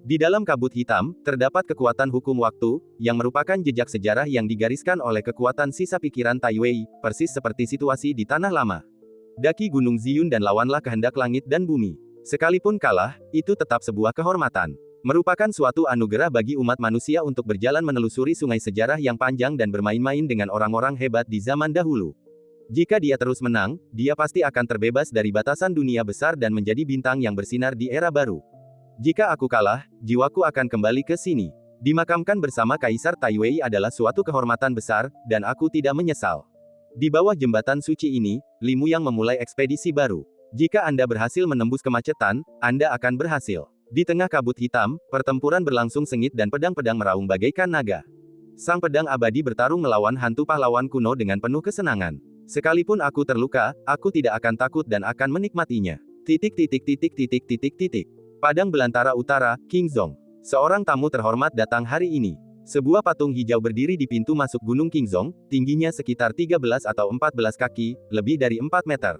Di dalam kabut hitam, terdapat kekuatan hukum waktu, yang merupakan jejak sejarah yang digariskan oleh kekuatan sisa pikiran Taiwei, persis seperti situasi di Tanah Lama. Daki Gunung Ziyun dan lawanlah kehendak langit dan bumi. Sekalipun kalah, itu tetap sebuah kehormatan. Merupakan suatu anugerah bagi umat manusia untuk berjalan menelusuri sungai sejarah yang panjang dan bermain-main dengan orang-orang hebat di zaman dahulu. Jika dia terus menang, dia pasti akan terbebas dari batasan dunia besar dan menjadi bintang yang bersinar di era baru. Jika aku kalah, jiwaku akan kembali ke sini. Dimakamkan bersama Kaisar Taiwei adalah suatu kehormatan besar, dan aku tidak menyesal. Di bawah jembatan suci ini, Li Muyang memulai ekspedisi baru. Jika Anda berhasil menembus kemacetan, Anda akan berhasil. Di tengah kabut hitam, pertempuran berlangsung sengit dan pedang-pedang meraung bagaikan naga. Sang pedang abadi bertarung melawan hantu pahlawan kuno dengan penuh kesenangan. Sekalipun aku terluka, aku tidak akan takut dan akan menikmatinya. Padang Belantara Utara, Qingzong. Seorang tamu terhormat datang hari ini. Sebuah patung hijau berdiri di pintu masuk Gunung Qingzong, tingginya sekitar 13 atau 14 kaki, lebih dari 4 meter.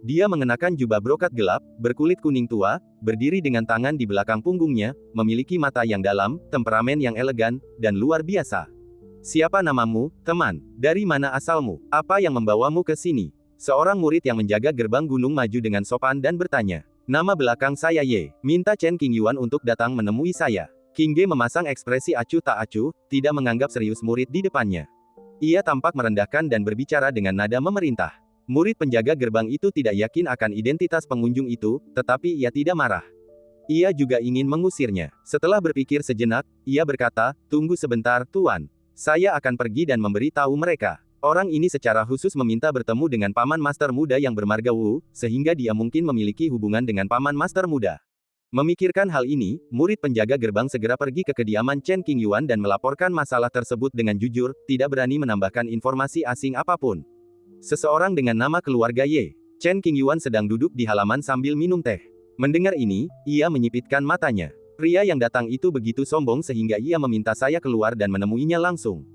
Dia mengenakan jubah brokat gelap, berkulit kuning tua, berdiri dengan tangan di belakang punggungnya, memiliki mata yang dalam, temperamen yang elegan, dan luar biasa. Siapa namamu, teman? Dari mana asalmu? Apa yang membawamu ke sini? Seorang murid yang menjaga gerbang gunung maju dengan sopan dan bertanya. Nama belakang saya Ye. Minta Chen Qingyuan untuk datang menemui saya. King Ge memasang ekspresi acuh tak acuh, tidak menganggap serius murid di depannya. Ia tampak merendahkan dan berbicara dengan nada memerintah. Murid penjaga gerbang itu tidak yakin akan identitas pengunjung itu, tetapi ia tidak marah. Ia juga ingin mengusirnya. Setelah berpikir sejenak, ia berkata, "Tunggu sebentar, Tuan. Saya akan pergi dan memberi tahu mereka." Orang ini secara khusus meminta bertemu dengan paman master muda yang bermarga Wu, sehingga dia mungkin memiliki hubungan dengan paman master muda. Memikirkan hal ini, murid penjaga gerbang segera pergi ke kediaman Chen Qingyuan dan melaporkan masalah tersebut dengan jujur, tidak berani menambahkan informasi asing apapun. Seseorang dengan nama keluarga Ye. Chen Qingyuan sedang duduk di halaman sambil minum teh. Mendengar ini, ia menyipitkan matanya. Pria yang datang itu begitu sombong sehingga ia meminta saya keluar dan menemuinya langsung.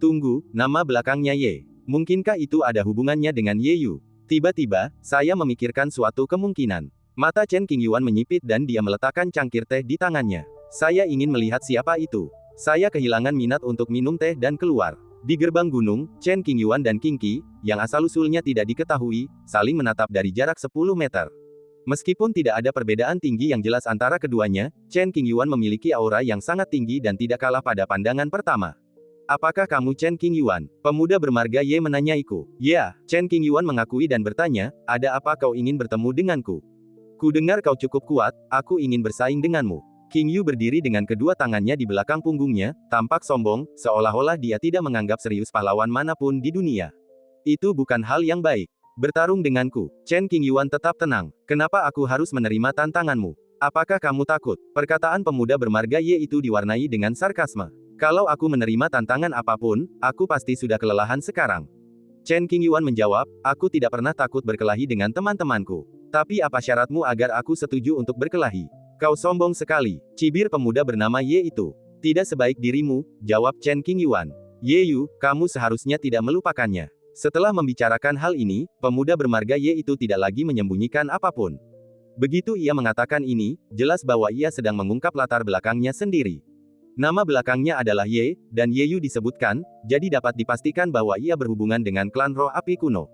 Tunggu, nama belakangnya Ye. Mungkinkah itu ada hubungannya dengan Ye Yu? Tiba-tiba, saya memikirkan suatu kemungkinan. Mata Chen Qingyuan menyipit dan dia meletakkan cangkir teh di tangannya. Saya ingin melihat siapa itu. Saya kehilangan minat untuk minum teh dan keluar. Di gerbang gunung, Chen Qingyuan dan King Qi, yang asal-usulnya tidak diketahui, saling menatap dari jarak 10 meter. Meskipun tidak ada perbedaan tinggi yang jelas antara keduanya, Chen Qingyuan memiliki aura yang sangat tinggi dan tidak kalah pada pandangan pertama. Apakah kamu Chen Qingyuan? Pemuda bermarga Ye menanyaiku. Ya, Chen Qingyuan mengakui dan bertanya, ada apa kau ingin bertemu denganku? Ku dengar kau cukup kuat, aku ingin bersaing denganmu. King Yu berdiri dengan kedua tangannya di belakang punggungnya, tampak sombong, seolah-olah dia tidak menganggap serius pahlawan manapun di dunia. Itu bukan hal yang baik. Bertarung denganku. Chen Qingyuan tetap tenang. Kenapa aku harus menerima tantanganmu? Apakah kamu takut? Perkataan pemuda bermarga Ye itu diwarnai dengan sarkasme. Kalau aku menerima tantangan apapun, aku pasti sudah kelelahan sekarang. Chen Qingyuan menjawab, aku tidak pernah takut berkelahi dengan teman-temanku. Tapi apa syaratmu agar aku setuju untuk berkelahi? Kau sombong sekali. Cibir pemuda bernama Ye itu. Tidak sebaik dirimu, jawab Chen Qingyuan. Ye Yu, kamu seharusnya tidak melupakannya. Setelah membicarakan hal ini, pemuda bermarga Ye itu tidak lagi menyembunyikan apapun. Begitu ia mengatakan ini, jelas bahwa ia sedang mengungkap latar belakangnya sendiri. Nama belakangnya adalah Ye, dan Ye Yu disebutkan, jadi dapat dipastikan bahwa ia berhubungan dengan klan roh api kuno.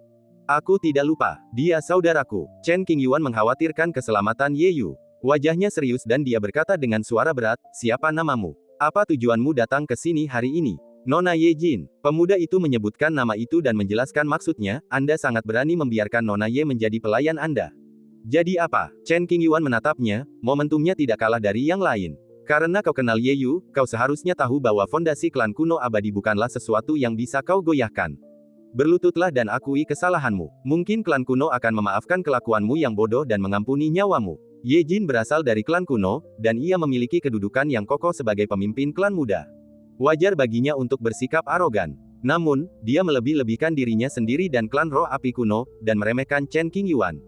Aku tidak lupa, dia saudaraku. Chen Qingyuan mengkhawatirkan keselamatan Ye Yu. Wajahnya serius dan dia berkata dengan suara berat, siapa namamu? Apa tujuanmu datang ke sini hari ini? Nona Ye Jin. Pemuda itu menyebutkan nama itu dan menjelaskan maksudnya, Anda sangat berani membiarkan Nona Ye menjadi pelayan Anda. Jadi apa? Chen Qingyuan menatapnya, momentumnya tidak kalah dari yang lain. Karena kau kenal Ye Yu, kau seharusnya tahu bahwa fondasi klan kuno abadi bukanlah sesuatu yang bisa kau goyahkan. Berlututlah dan akui kesalahanmu. Mungkin klan kuno akan memaafkan kelakuanmu yang bodoh dan mengampuni nyawamu. Ye Jin berasal dari klan kuno, dan ia memiliki kedudukan yang kokoh sebagai pemimpin klan muda. Wajar baginya untuk bersikap arogan. Namun, dia melebih-lebihkan dirinya sendiri dan klan roh api kuno, dan meremehkan Chen Qingyuan.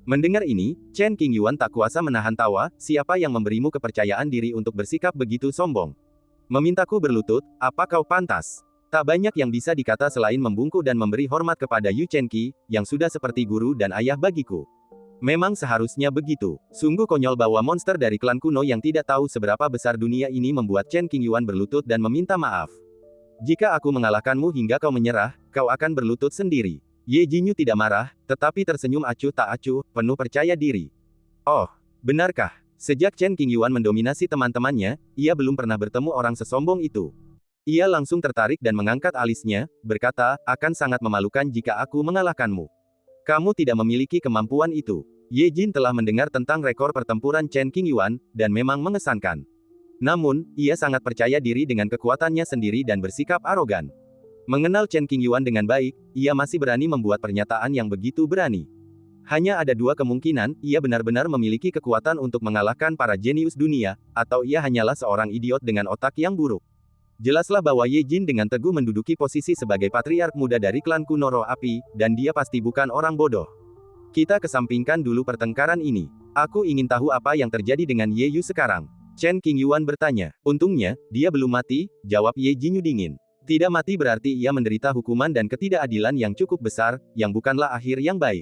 Mendengar ini, Chen Qingyuan tak kuasa menahan tawa, siapa yang memberimu kepercayaan diri untuk bersikap begitu sombong? Memintaku berlutut, apa kau pantas? Tak banyak yang bisa dikata selain membungkuk dan memberi hormat kepada Yu Chenqi, yang sudah seperti guru dan ayah bagiku. Memang seharusnya begitu. Sungguh konyol bahwa monster dari klan kuno yang tidak tahu seberapa besar dunia ini membuat Chen Qingyuan berlutut dan meminta maaf. Jika aku mengalahkanmu hingga kau menyerah, kau akan berlutut sendiri. Ye Jinyu tidak marah, tetapi tersenyum acuh tak acuh, penuh percaya diri. Oh, benarkah? Sejak Chen Qingyuan mendominasi teman-temannya, ia belum pernah bertemu orang sesombong itu. Ia langsung tertarik dan mengangkat alisnya, berkata, akan sangat memalukan jika aku mengalahkanmu. Kamu tidak memiliki kemampuan itu. Ye Jin telah mendengar tentang rekor pertempuran Chen Qingyuan, dan memang mengesankan. Namun, ia sangat percaya diri dengan kekuatannya sendiri dan bersikap arogan. Mengenal Chen Qingyuan dengan baik, ia masih berani membuat pernyataan yang begitu berani. Hanya ada dua kemungkinan, ia benar-benar memiliki kekuatan untuk mengalahkan para jenius dunia, atau ia hanyalah seorang idiot dengan otak yang buruk. Jelaslah bahwa Ye Jin dengan teguh menduduki posisi sebagai patriark muda dari klan kuno roh api, dan dia pasti bukan orang bodoh. Kita kesampingkan dulu pertengkaran ini. Aku ingin tahu apa yang terjadi dengan Ye Yu sekarang. Chen Qingyuan bertanya. Untungnya, dia belum mati, jawab Ye Jinyu dingin. Tidak mati berarti ia menderita hukuman dan ketidakadilan yang cukup besar, yang bukanlah akhir yang baik.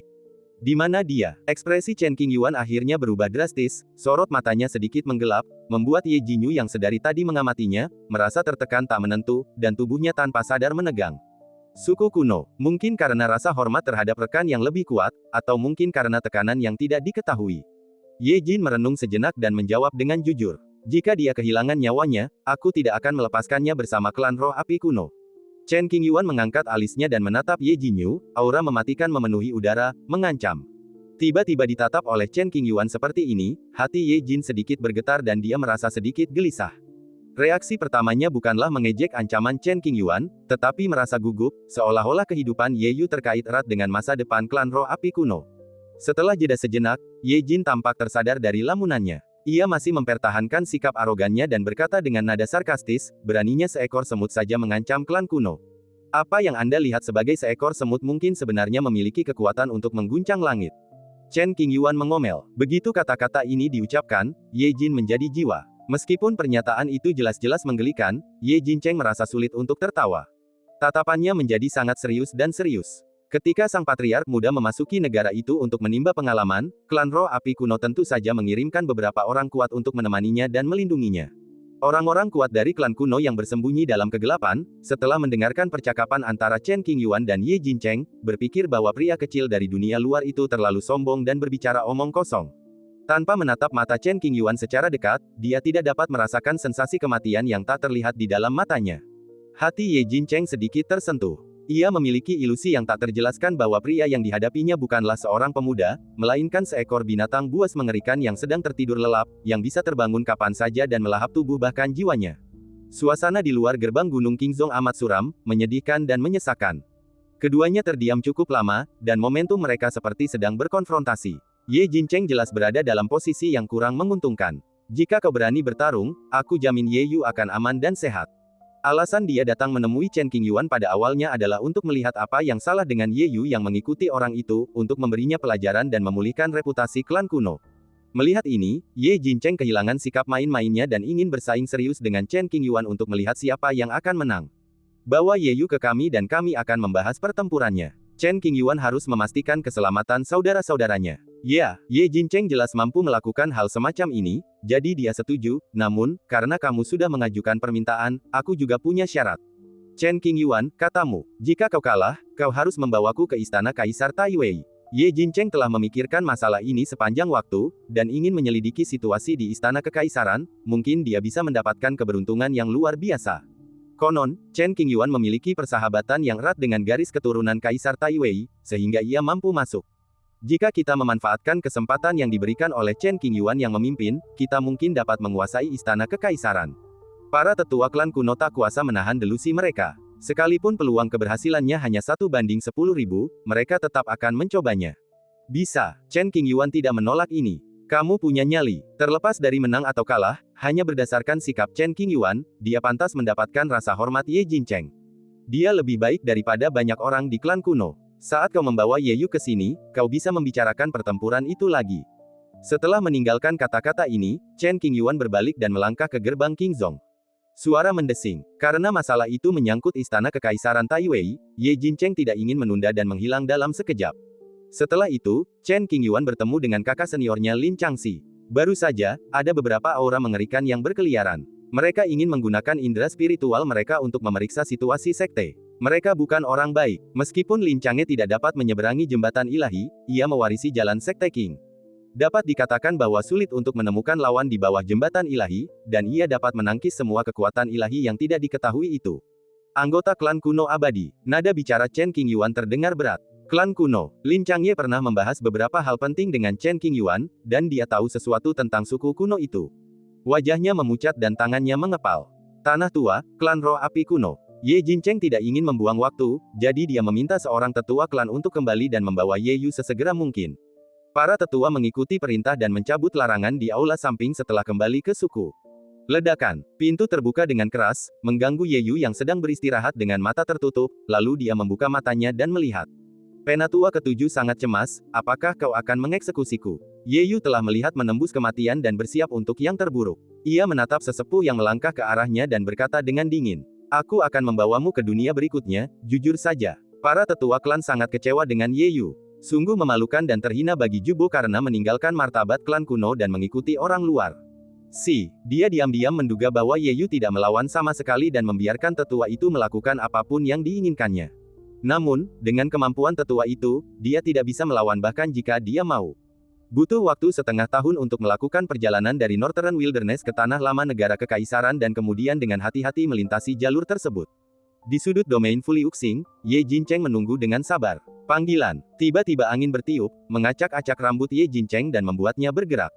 Di mana dia? Ekspresi Chen Qingyuan akhirnya berubah drastis, sorot matanya sedikit menggelap, membuat Ye Jinyu yang sedari tadi mengamatinya, merasa tertekan tak menentu, dan tubuhnya tanpa sadar menegang. Suku kuno, mungkin karena rasa hormat terhadap rekan yang lebih kuat, atau mungkin karena tekanan yang tidak diketahui. Ye Jin merenung sejenak dan menjawab dengan jujur. Jika dia kehilangan nyawanya, aku tidak akan melepaskannya bersama klan roh api kuno. Chen Qingyuan mengangkat alisnya dan menatap Ye Jinyu, aura mematikan memenuhi udara, mengancam. Tiba-tiba ditatap oleh Chen Qingyuan seperti ini, hati Ye Jin sedikit bergetar dan dia merasa sedikit gelisah. Reaksi pertamanya bukanlah mengejek ancaman Chen Qingyuan, tetapi merasa gugup, seolah-olah kehidupan Ye Yu terkait erat dengan masa depan klan roh api kuno. Setelah jeda sejenak, Ye Jin tampak tersadar dari lamunannya. Ia masih mempertahankan sikap arogannya dan berkata dengan nada sarkastis, beraninya seekor semut saja mengancam klan kuno. Apa yang Anda lihat sebagai seekor semut mungkin sebenarnya memiliki kekuatan untuk mengguncang langit. Chen Qingyuan mengomel. Begitu kata-kata ini diucapkan, Ye Jin menjadi jiwa. Meskipun pernyataan itu jelas-jelas menggelikan, Ye Jin Cheng merasa sulit untuk tertawa. Tatapannya menjadi sangat serius dan serius. Ketika sang patriark muda memasuki negara itu untuk menimba pengalaman, klan roh api kuno tentu saja mengirimkan beberapa orang kuat untuk menemaninya dan melindunginya. Orang-orang kuat dari klan kuno yang bersembunyi dalam kegelapan, setelah mendengarkan percakapan antara Chen Qingyuan dan Ye Jin Cheng, berpikir bahwa pria kecil dari dunia luar itu terlalu sombong dan berbicara omong kosong. Tanpa menatap mata Chen Qingyuan secara dekat, dia tidak dapat merasakan sensasi kematian yang tak terlihat di dalam matanya. Hati Ye Jin Cheng sedikit tersentuh. Ia memiliki ilusi yang tak terjelaskan bahwa pria yang dihadapinya bukanlah seorang pemuda, melainkan seekor binatang buas mengerikan yang sedang tertidur lelap, yang bisa terbangun kapan saja dan melahap tubuh bahkan jiwanya. Suasana di luar gerbang Gunung Qingzhou amat suram, menyedihkan dan menyesakan. Keduanya terdiam cukup lama, dan momentum mereka seperti sedang berkonfrontasi. Ye Jincheng jelas berada dalam posisi yang kurang menguntungkan. Jika kau berani bertarung, aku jamin Ye Yu akan aman dan sehat. Alasan dia datang menemui Chen Qingyuan pada awalnya adalah untuk melihat apa yang salah dengan Ye Yu yang mengikuti orang itu, untuk memberinya pelajaran dan memulihkan reputasi klan kuno. Melihat ini, Ye Jincheng kehilangan sikap main-mainnya dan ingin bersaing serius dengan Chen Qingyuan untuk melihat siapa yang akan menang. Bawa Ye Yu ke kami dan kami akan membahas pertempurannya. Chen Qingyuan harus memastikan keselamatan saudara-saudaranya. Ya, Ye Jincheng jelas mampu melakukan hal semacam ini, jadi dia setuju, namun, karena kamu sudah mengajukan permintaan, aku juga punya syarat. Chen Qingyuan, katamu, jika kau kalah, kau harus membawaku ke istana Kaisar Taiwei. Ye Jincheng telah memikirkan masalah ini sepanjang waktu, dan ingin menyelidiki situasi di istana kekaisaran, mungkin dia bisa mendapatkan keberuntungan yang luar biasa. Konon, Chen Qingyuan memiliki persahabatan yang erat dengan garis keturunan Kaisar Taiwei, sehingga ia mampu masuk. Jika kita memanfaatkan kesempatan yang diberikan oleh Chen Qingyuan yang memimpin, kita mungkin dapat menguasai istana kekaisaran. Para tetua klan kuno tak kuasa menahan delusi mereka. Sekalipun peluang keberhasilannya hanya 1/10.000, mereka tetap akan mencobanya. Bisa, Chen Qingyuan tidak menolak ini. Kamu punya nyali. Terlepas dari menang atau kalah, hanya berdasarkan sikap Chen Qingyuan, dia pantas mendapatkan rasa hormat Ye Jincheng. Dia lebih baik daripada banyak orang di klan kuno. Saat kau membawa Ye Yu ke sini, kau bisa membicarakan pertempuran itu lagi. Setelah meninggalkan kata-kata ini, Chen Qingyuan berbalik dan melangkah ke gerbang Qingzhou. Suara mendesing. Karena masalah itu menyangkut istana kekaisaran Taiwei, Ye Jincheng tidak ingin menunda dan menghilang dalam sekejap. Setelah itu, Chen Qingyuan bertemu dengan kakak seniornya Lin Changxi. Baru saja, ada beberapa aura mengerikan yang berkeliaran. Mereka ingin menggunakan indera spiritual mereka untuk memeriksa situasi sekte. Mereka bukan orang baik. Meskipun Lin Chang'e tidak dapat menyeberangi jembatan ilahi, ia mewarisi jalan sekte Qing. Dapat dikatakan bahwa sulit untuk menemukan lawan di bawah jembatan ilahi, dan ia dapat menangkis semua kekuatan ilahi yang tidak diketahui itu. Anggota klan kuno abadi. Nada bicara Chen Qingyuan terdengar berat. Klan kuno. Lin Chang'e pernah membahas beberapa hal penting dengan Chen Qingyuan, dan dia tahu sesuatu tentang suku kuno itu. Wajahnya memucat dan tangannya mengepal. Tanah tua, klan roh api kuno. Ye Jincheng tidak ingin membuang waktu, jadi dia meminta seorang tetua klan untuk kembali dan membawa Ye Yu sesegera mungkin. Para tetua mengikuti perintah dan mencabut larangan di aula samping setelah kembali ke suku. Ledakan. Pintu terbuka dengan keras, mengganggu Ye Yu yang sedang beristirahat dengan mata tertutup, lalu dia membuka matanya dan melihat. Penatua ketujuh sangat cemas, apakah kau akan mengeksekusiku? Ye Yu telah melihat menembus kematian dan bersiap untuk yang terburuk. Ia menatap sesepuh yang melangkah ke arahnya dan berkata dengan dingin. Aku akan membawamu ke dunia berikutnya, jujur saja. Para tetua klan sangat kecewa dengan Ye Yu. Sungguh memalukan dan terhina bagi Jubo karena meninggalkan martabat klan kuno dan mengikuti orang luar. Dia diam-diam menduga bahwa Ye Yu tidak melawan sama sekali dan membiarkan tetua itu melakukan apapun yang diinginkannya. Namun, dengan kemampuan tetua itu, dia tidak bisa melawan bahkan jika dia mau. Butuh waktu setengah tahun untuk melakukan perjalanan dari Northern Wilderness ke tanah lama negara kekaisaran dan kemudian dengan hati-hati melintasi jalur tersebut. Di sudut domain Fuli Uxing, Ye Jincheng menunggu dengan sabar. Panggilan. Tiba-tiba angin bertiup, mengacak-acak rambut Ye Jincheng dan membuatnya bergerak.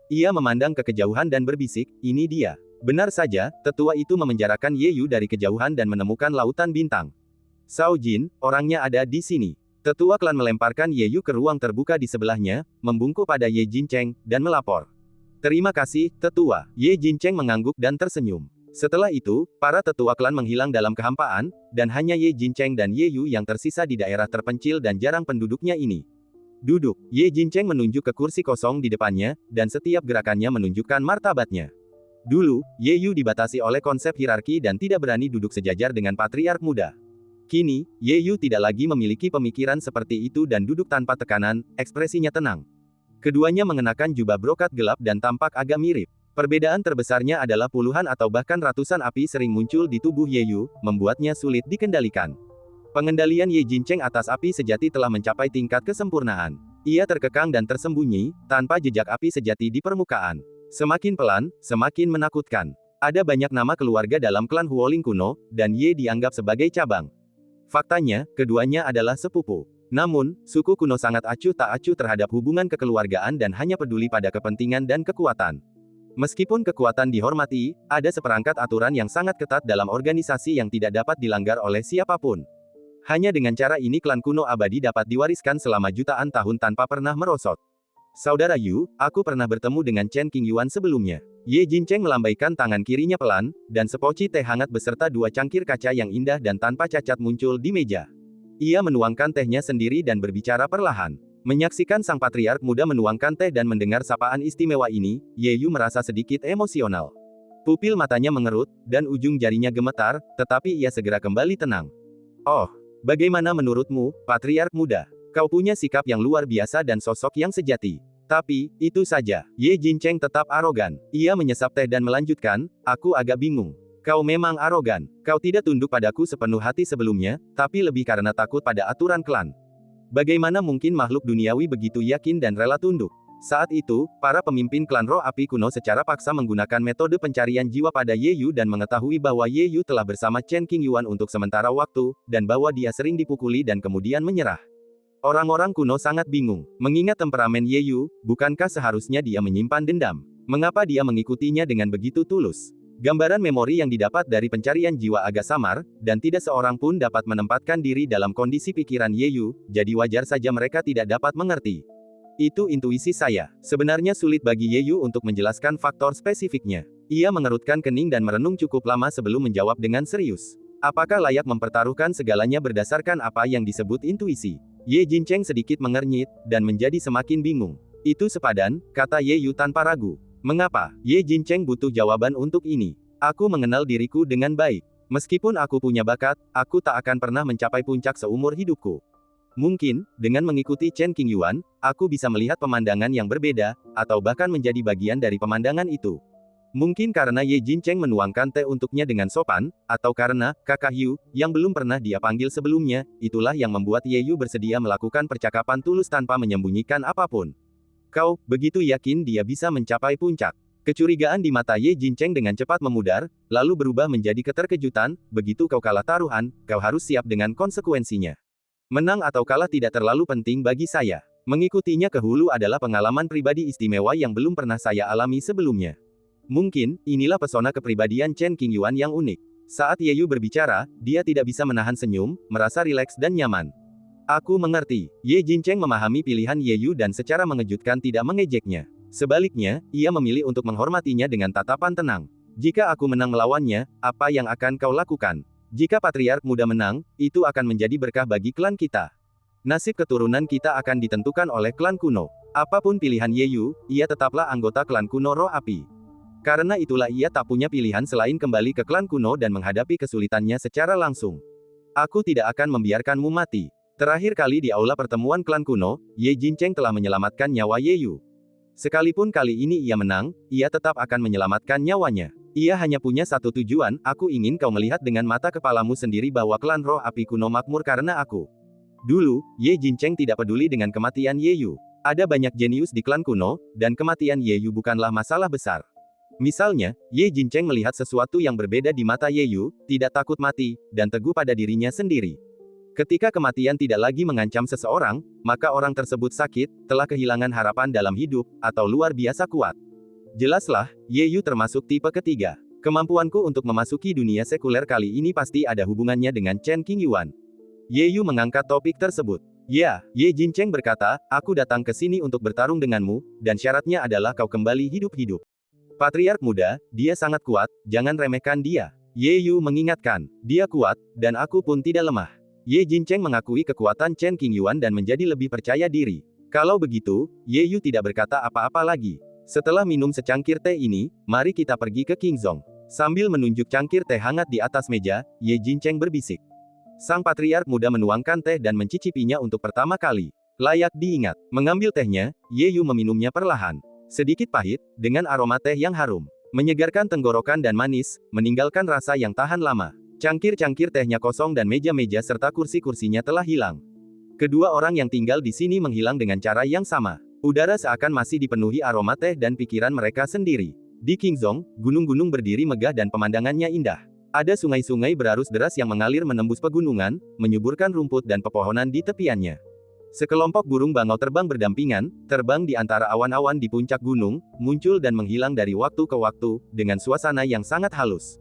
Ia memandang ke kejauhan dan berbisik, ini dia. Benar saja, tetua itu memenjarakan Ye Yu dari kejauhan dan menemukan lautan bintang. Shao Jin, orangnya ada di sini. Tetua klan melemparkan Ye Yu ke ruang terbuka di sebelahnya, membungkuk pada Ye Jincheng, dan melapor. Terima kasih, tetua. Ye Jincheng mengangguk dan tersenyum. Setelah itu, para tetua klan menghilang dalam kehampaan, dan hanya Ye Jincheng dan Ye Yu yang tersisa di daerah terpencil dan jarang penduduknya ini. Duduk. Ye Jincheng menunjuk ke kursi kosong di depannya, dan setiap gerakannya menunjukkan martabatnya. Dulu, Ye Yu dibatasi oleh konsep hierarki dan tidak berani duduk sejajar dengan patriark muda. Kini, Ye Yu tidak lagi memiliki pemikiran seperti itu dan duduk tanpa tekanan, ekspresinya tenang. Keduanya mengenakan jubah brokat gelap dan tampak agak mirip. Perbedaan terbesarnya adalah puluhan atau bahkan ratusan api sering muncul di tubuh Ye Yu, membuatnya sulit dikendalikan. Pengendalian Ye Jincheng atas api sejati telah mencapai tingkat kesempurnaan. Ia terkekang dan tersembunyi, tanpa jejak api sejati di permukaan. Semakin pelan, semakin menakutkan. Ada banyak nama keluarga dalam klan Huoling kuno, dan Ye dianggap sebagai cabang. Faktanya, keduanya adalah sepupu. Namun, suku kuno sangat acuh tak acuh terhadap hubungan kekeluargaan dan hanya peduli pada kepentingan dan kekuatan. Meskipun kekuatan dihormati, ada seperangkat aturan yang sangat ketat dalam organisasi yang tidak dapat dilanggar oleh siapapun. Hanya dengan cara ini klan kuno abadi dapat diwariskan selama jutaan tahun tanpa pernah merosot. Saudara Yu, aku pernah bertemu dengan Chen Qingyuan sebelumnya. Ye Jincheng melambaikan tangan kirinya pelan, dan sepoci teh hangat beserta 2 cangkir kaca yang indah dan tanpa cacat muncul di meja. Ia menuangkan tehnya sendiri dan berbicara perlahan. Menyaksikan sang patriark muda menuangkan teh dan mendengar sapaan istimewa ini, Ye Yu merasa sedikit emosional. Pupil matanya mengerut, dan ujung jarinya gemetar, tetapi ia segera kembali tenang. Oh, bagaimana menurutmu, patriark muda? Kau punya sikap yang luar biasa dan sosok yang sejati. Tapi, itu saja. Ye Jincheng tetap arogan. Ia menyesap teh dan melanjutkan, aku agak bingung. Kau memang arogan. Kau tidak tunduk padaku sepenuh hati sebelumnya, tapi lebih karena takut pada aturan klan. Bagaimana mungkin makhluk duniawi begitu yakin dan rela tunduk? Saat itu, para pemimpin klan roh api kuno secara paksa menggunakan metode pencarian jiwa pada Ye Yu dan mengetahui bahwa Ye Yu telah bersama Chen Qingyuan untuk sementara waktu, dan bahwa dia sering dipukuli dan kemudian menyerah. Orang-orang kuno sangat bingung. Mengingat temperamen Ye Yu, bukankah seharusnya dia menyimpan dendam? Mengapa dia mengikutinya dengan begitu tulus? Gambaran memori yang didapat dari pencarian jiwa agak samar, dan tidak seorang pun dapat menempatkan diri dalam kondisi pikiran Ye Yu, jadi wajar saja mereka tidak dapat mengerti. Itu intuisi saya. Sebenarnya sulit bagi Ye Yu untuk menjelaskan faktor spesifiknya. Ia mengerutkan kening dan merenung cukup lama sebelum menjawab dengan serius. Apakah layak mempertaruhkan segalanya berdasarkan apa yang disebut intuisi? Ye Jincheng sedikit mengernyit, dan menjadi semakin bingung. Itu sepadan, kata Ye Yu tanpa ragu. Mengapa? Ye Jincheng butuh jawaban untuk ini. Aku mengenal diriku dengan baik. Meskipun aku punya bakat, aku tak akan pernah mencapai puncak seumur hidupku. Mungkin, dengan mengikuti Chen Qingyuan, aku bisa melihat pemandangan yang berbeda, atau bahkan menjadi bagian dari pemandangan itu. Mungkin karena Ye Jincheng menuangkan teh untuknya dengan sopan, atau karena Kakak Yu, yang belum pernah dia panggil sebelumnya, itulah yang membuat Ye Yu bersedia melakukan percakapan tulus tanpa menyembunyikan apapun. Kau, begitu yakin dia bisa mencapai puncak? Kecurigaan di mata Ye Jincheng dengan cepat memudar, lalu berubah menjadi keterkejutan, begitu kau kalah taruhan, kau harus siap dengan konsekuensinya. Menang atau kalah tidak terlalu penting bagi saya. Mengikutinya ke hulu adalah pengalaman pribadi istimewa yang belum pernah saya alami sebelumnya. Mungkin, inilah pesona kepribadian Chen Qingyuan yang unik. Saat Ye Yu berbicara, dia tidak bisa menahan senyum, merasa rileks dan nyaman. Aku mengerti. Ye Jincheng memahami pilihan Ye Yu dan secara mengejutkan tidak mengejeknya. Sebaliknya, ia memilih untuk menghormatinya dengan tatapan tenang. Jika aku menang melawannya, apa yang akan kau lakukan? Jika patriark muda menang, itu akan menjadi berkah bagi klan kita. Nasib keturunan kita akan ditentukan oleh klan kuno. Apapun pilihan Ye Yu, ia tetaplah anggota klan kuno roh api. Karena itulah ia tak punya pilihan selain kembali ke klan kuno dan menghadapi kesulitannya secara langsung. Aku tidak akan membiarkanmu mati. Terakhir kali di aula pertemuan klan kuno, Ye Jincheng telah menyelamatkan nyawa Ye Yu. Sekalipun kali ini ia menang, ia tetap akan menyelamatkan nyawanya. Ia hanya punya satu tujuan, aku ingin kau melihat dengan mata kepalamu sendiri bahwa klan roh api kuno makmur karena aku. Dulu, Ye Jincheng tidak peduli dengan kematian Ye Yu. Ada banyak jenius di klan kuno, dan kematian Ye Yu bukanlah masalah besar. Misalnya, Ye Jincheng melihat sesuatu yang berbeda di mata Ye Yu, tidak takut mati, dan teguh pada dirinya sendiri. Ketika kematian tidak lagi mengancam seseorang, maka orang tersebut sakit, telah kehilangan harapan dalam hidup, atau luar biasa kuat. Jelaslah, Ye Yu termasuk tipe ketiga. Kemampuanku untuk memasuki dunia sekuler kali ini pasti ada hubungannya dengan Chen Qingyuan. Ye Yu mengangkat topik tersebut. Ya, Ye Jincheng berkata, aku datang ke sini untuk bertarung denganmu, dan syaratnya adalah kau kembali hidup-hidup. Patriark muda, dia sangat kuat, jangan remehkan dia. Ye Yu mengingatkan, dia kuat, dan aku pun tidak lemah. Ye Jincheng mengakui kekuatan Chen Qingyuan dan menjadi lebih percaya diri. Kalau begitu, Ye Yu tidak berkata apa-apa lagi. Setelah minum secangkir teh ini, mari kita pergi ke Qingzong. Sambil menunjuk cangkir teh hangat di atas meja, Ye Jincheng berbisik. Sang patriark muda menuangkan teh dan mencicipinya untuk pertama kali. Layak diingat, mengambil tehnya, Ye Yu meminumnya perlahan. Sedikit pahit, dengan aroma teh yang harum. Menyegarkan tenggorokan dan manis, meninggalkan rasa yang tahan lama. Cangkir-cangkir tehnya kosong dan meja-meja serta kursi-kursinya telah hilang. Kedua orang yang tinggal di sini menghilang dengan cara yang sama. Udara seakan masih dipenuhi aroma teh dan pikiran mereka sendiri. Di Qingzong, gunung-gunung berdiri megah dan pemandangannya indah. Ada sungai-sungai berarus deras yang mengalir menembus pegunungan, menyuburkan rumput dan pepohonan di tepiannya. Sekelompok burung bangau terbang berdampingan, terbang di antara awan-awan di puncak gunung, muncul dan menghilang dari waktu ke waktu, dengan suasana yang sangat halus.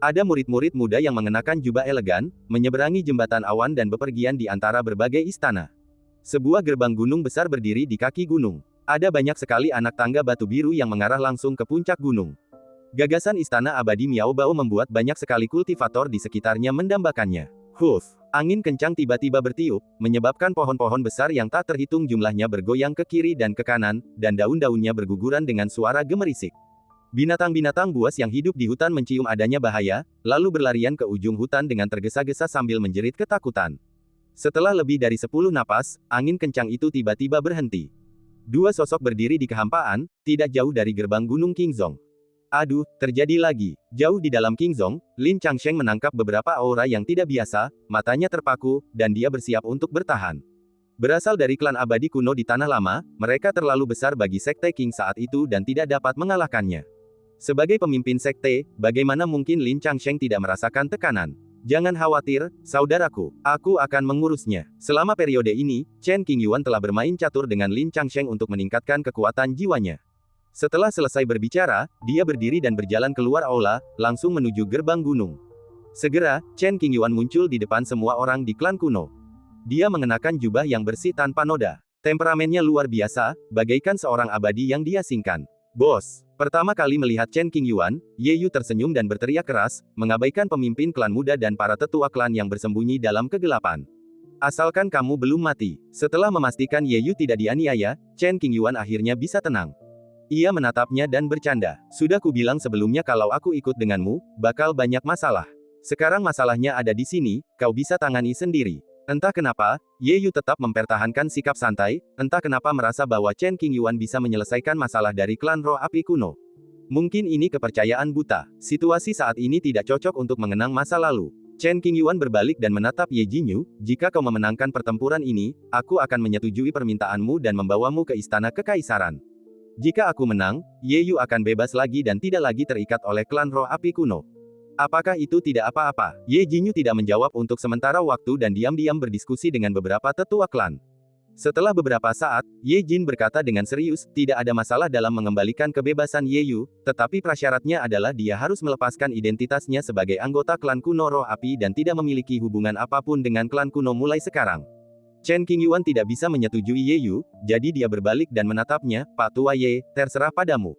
Ada murid-murid muda yang mengenakan jubah elegan, menyeberangi jembatan awan dan bepergian di antara berbagai istana. Sebuah gerbang gunung besar berdiri di kaki gunung. Ada banyak sekali anak tangga batu biru yang mengarah langsung ke puncak gunung. Gagasan istana abadi Miao Bao membuat banyak sekali kultivator di sekitarnya mendambakannya. Huff! Angin kencang tiba-tiba bertiup, menyebabkan pohon-pohon besar yang tak terhitung jumlahnya bergoyang ke kiri dan ke kanan, dan daun-daunnya berguguran dengan suara gemerisik. Binatang-binatang buas yang hidup di hutan mencium adanya bahaya, lalu berlarian ke ujung hutan dengan tergesa-gesa sambil menjerit ketakutan. Setelah lebih dari 10 napas, angin kencang itu tiba-tiba berhenti. Dua sosok berdiri di kehampaan, tidak jauh dari gerbang Gunung Qingzhong. Aduh, terjadi lagi. Jauh di dalam Qingzhong, Lin Changsheng menangkap beberapa aura yang tidak biasa, matanya terpaku, dan dia bersiap untuk bertahan. Berasal dari klan abadi kuno di Tanah Lama, mereka terlalu besar bagi Sekte Qing saat itu dan tidak dapat mengalahkannya. Sebagai pemimpin sekte, bagaimana mungkin Lin Changsheng tidak merasakan tekanan? Jangan khawatir, saudaraku, aku akan mengurusnya. Selama periode ini, Chen Qingyuan telah bermain catur dengan Lin Changsheng untuk meningkatkan kekuatan jiwanya. Setelah selesai berbicara, dia berdiri dan berjalan keluar aula, langsung menuju gerbang gunung. Segera, Chen Qingyuan muncul di depan semua orang di klan kuno. Dia mengenakan jubah yang bersih tanpa noda. Temperamennya luar biasa, bagaikan seorang abadi yang diasingkan. Bos! Pertama kali melihat Chen Qingyuan, Ye Yu tersenyum dan berteriak keras, mengabaikan pemimpin klan muda dan para tetua klan yang bersembunyi dalam kegelapan. Asalkan kamu belum mati. Setelah memastikan Ye Yu tidak dianiaya, Chen Qingyuan akhirnya bisa tenang. Ia menatapnya dan bercanda. Sudah kubilang sebelumnya kalau aku ikut denganmu, bakal banyak masalah. Sekarang masalahnya ada di sini, kau bisa tangani sendiri. Entah kenapa, Ye Yu tetap mempertahankan sikap santai, entah kenapa merasa bahwa Chen Qingyuan bisa menyelesaikan masalah dari klan roh api kuno. Mungkin ini kepercayaan buta. Situasi saat ini tidak cocok untuk mengenang masa lalu. Chen Qingyuan berbalik dan menatap Ye Jinyu, jika kau memenangkan pertempuran ini, aku akan menyetujui permintaanmu dan membawamu ke istana kekaisaran. Jika aku menang, Ye Yu akan bebas lagi dan tidak lagi terikat oleh klan roh api kuno. Apakah itu tidak apa-apa? Ye Jinyu tidak menjawab untuk sementara waktu dan diam-diam berdiskusi dengan beberapa tetua klan. Setelah beberapa saat, Ye Jin berkata dengan serius, tidak ada masalah dalam mengembalikan kebebasan Ye Yu, tetapi prasyaratnya adalah dia harus melepaskan identitasnya sebagai anggota klan kuno roh api dan tidak memiliki hubungan apapun dengan klan kuno mulai sekarang. Chen Qingyuan tidak bisa menyetujui Ye Yu, jadi dia berbalik dan menatapnya, Pak Tua Ye, terserah padamu.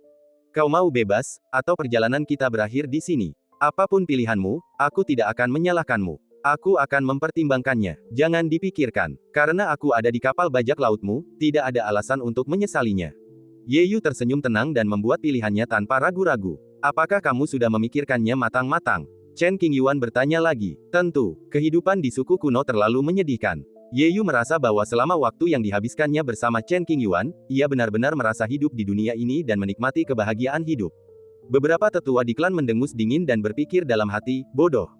Kau mau bebas, atau perjalanan kita berakhir di sini. Apapun pilihanmu, aku tidak akan menyalahkanmu. Aku akan mempertimbangkannya. Jangan dipikirkan. Karena aku ada di kapal bajak lautmu, tidak ada alasan untuk menyesalinya. Ye Yu tersenyum tenang dan membuat pilihannya tanpa ragu-ragu. Apakah kamu sudah memikirkannya matang-matang? Chen Qingyuan bertanya lagi. Tentu, kehidupan di suku kuno terlalu menyedihkan. Ye Yu merasa bahwa selama waktu yang dihabiskannya bersama Chen Qingyuan, ia benar-benar merasa hidup di dunia ini dan menikmati kebahagiaan hidup. Beberapa tetua di klan mendengus dingin dan berpikir dalam hati, bodoh.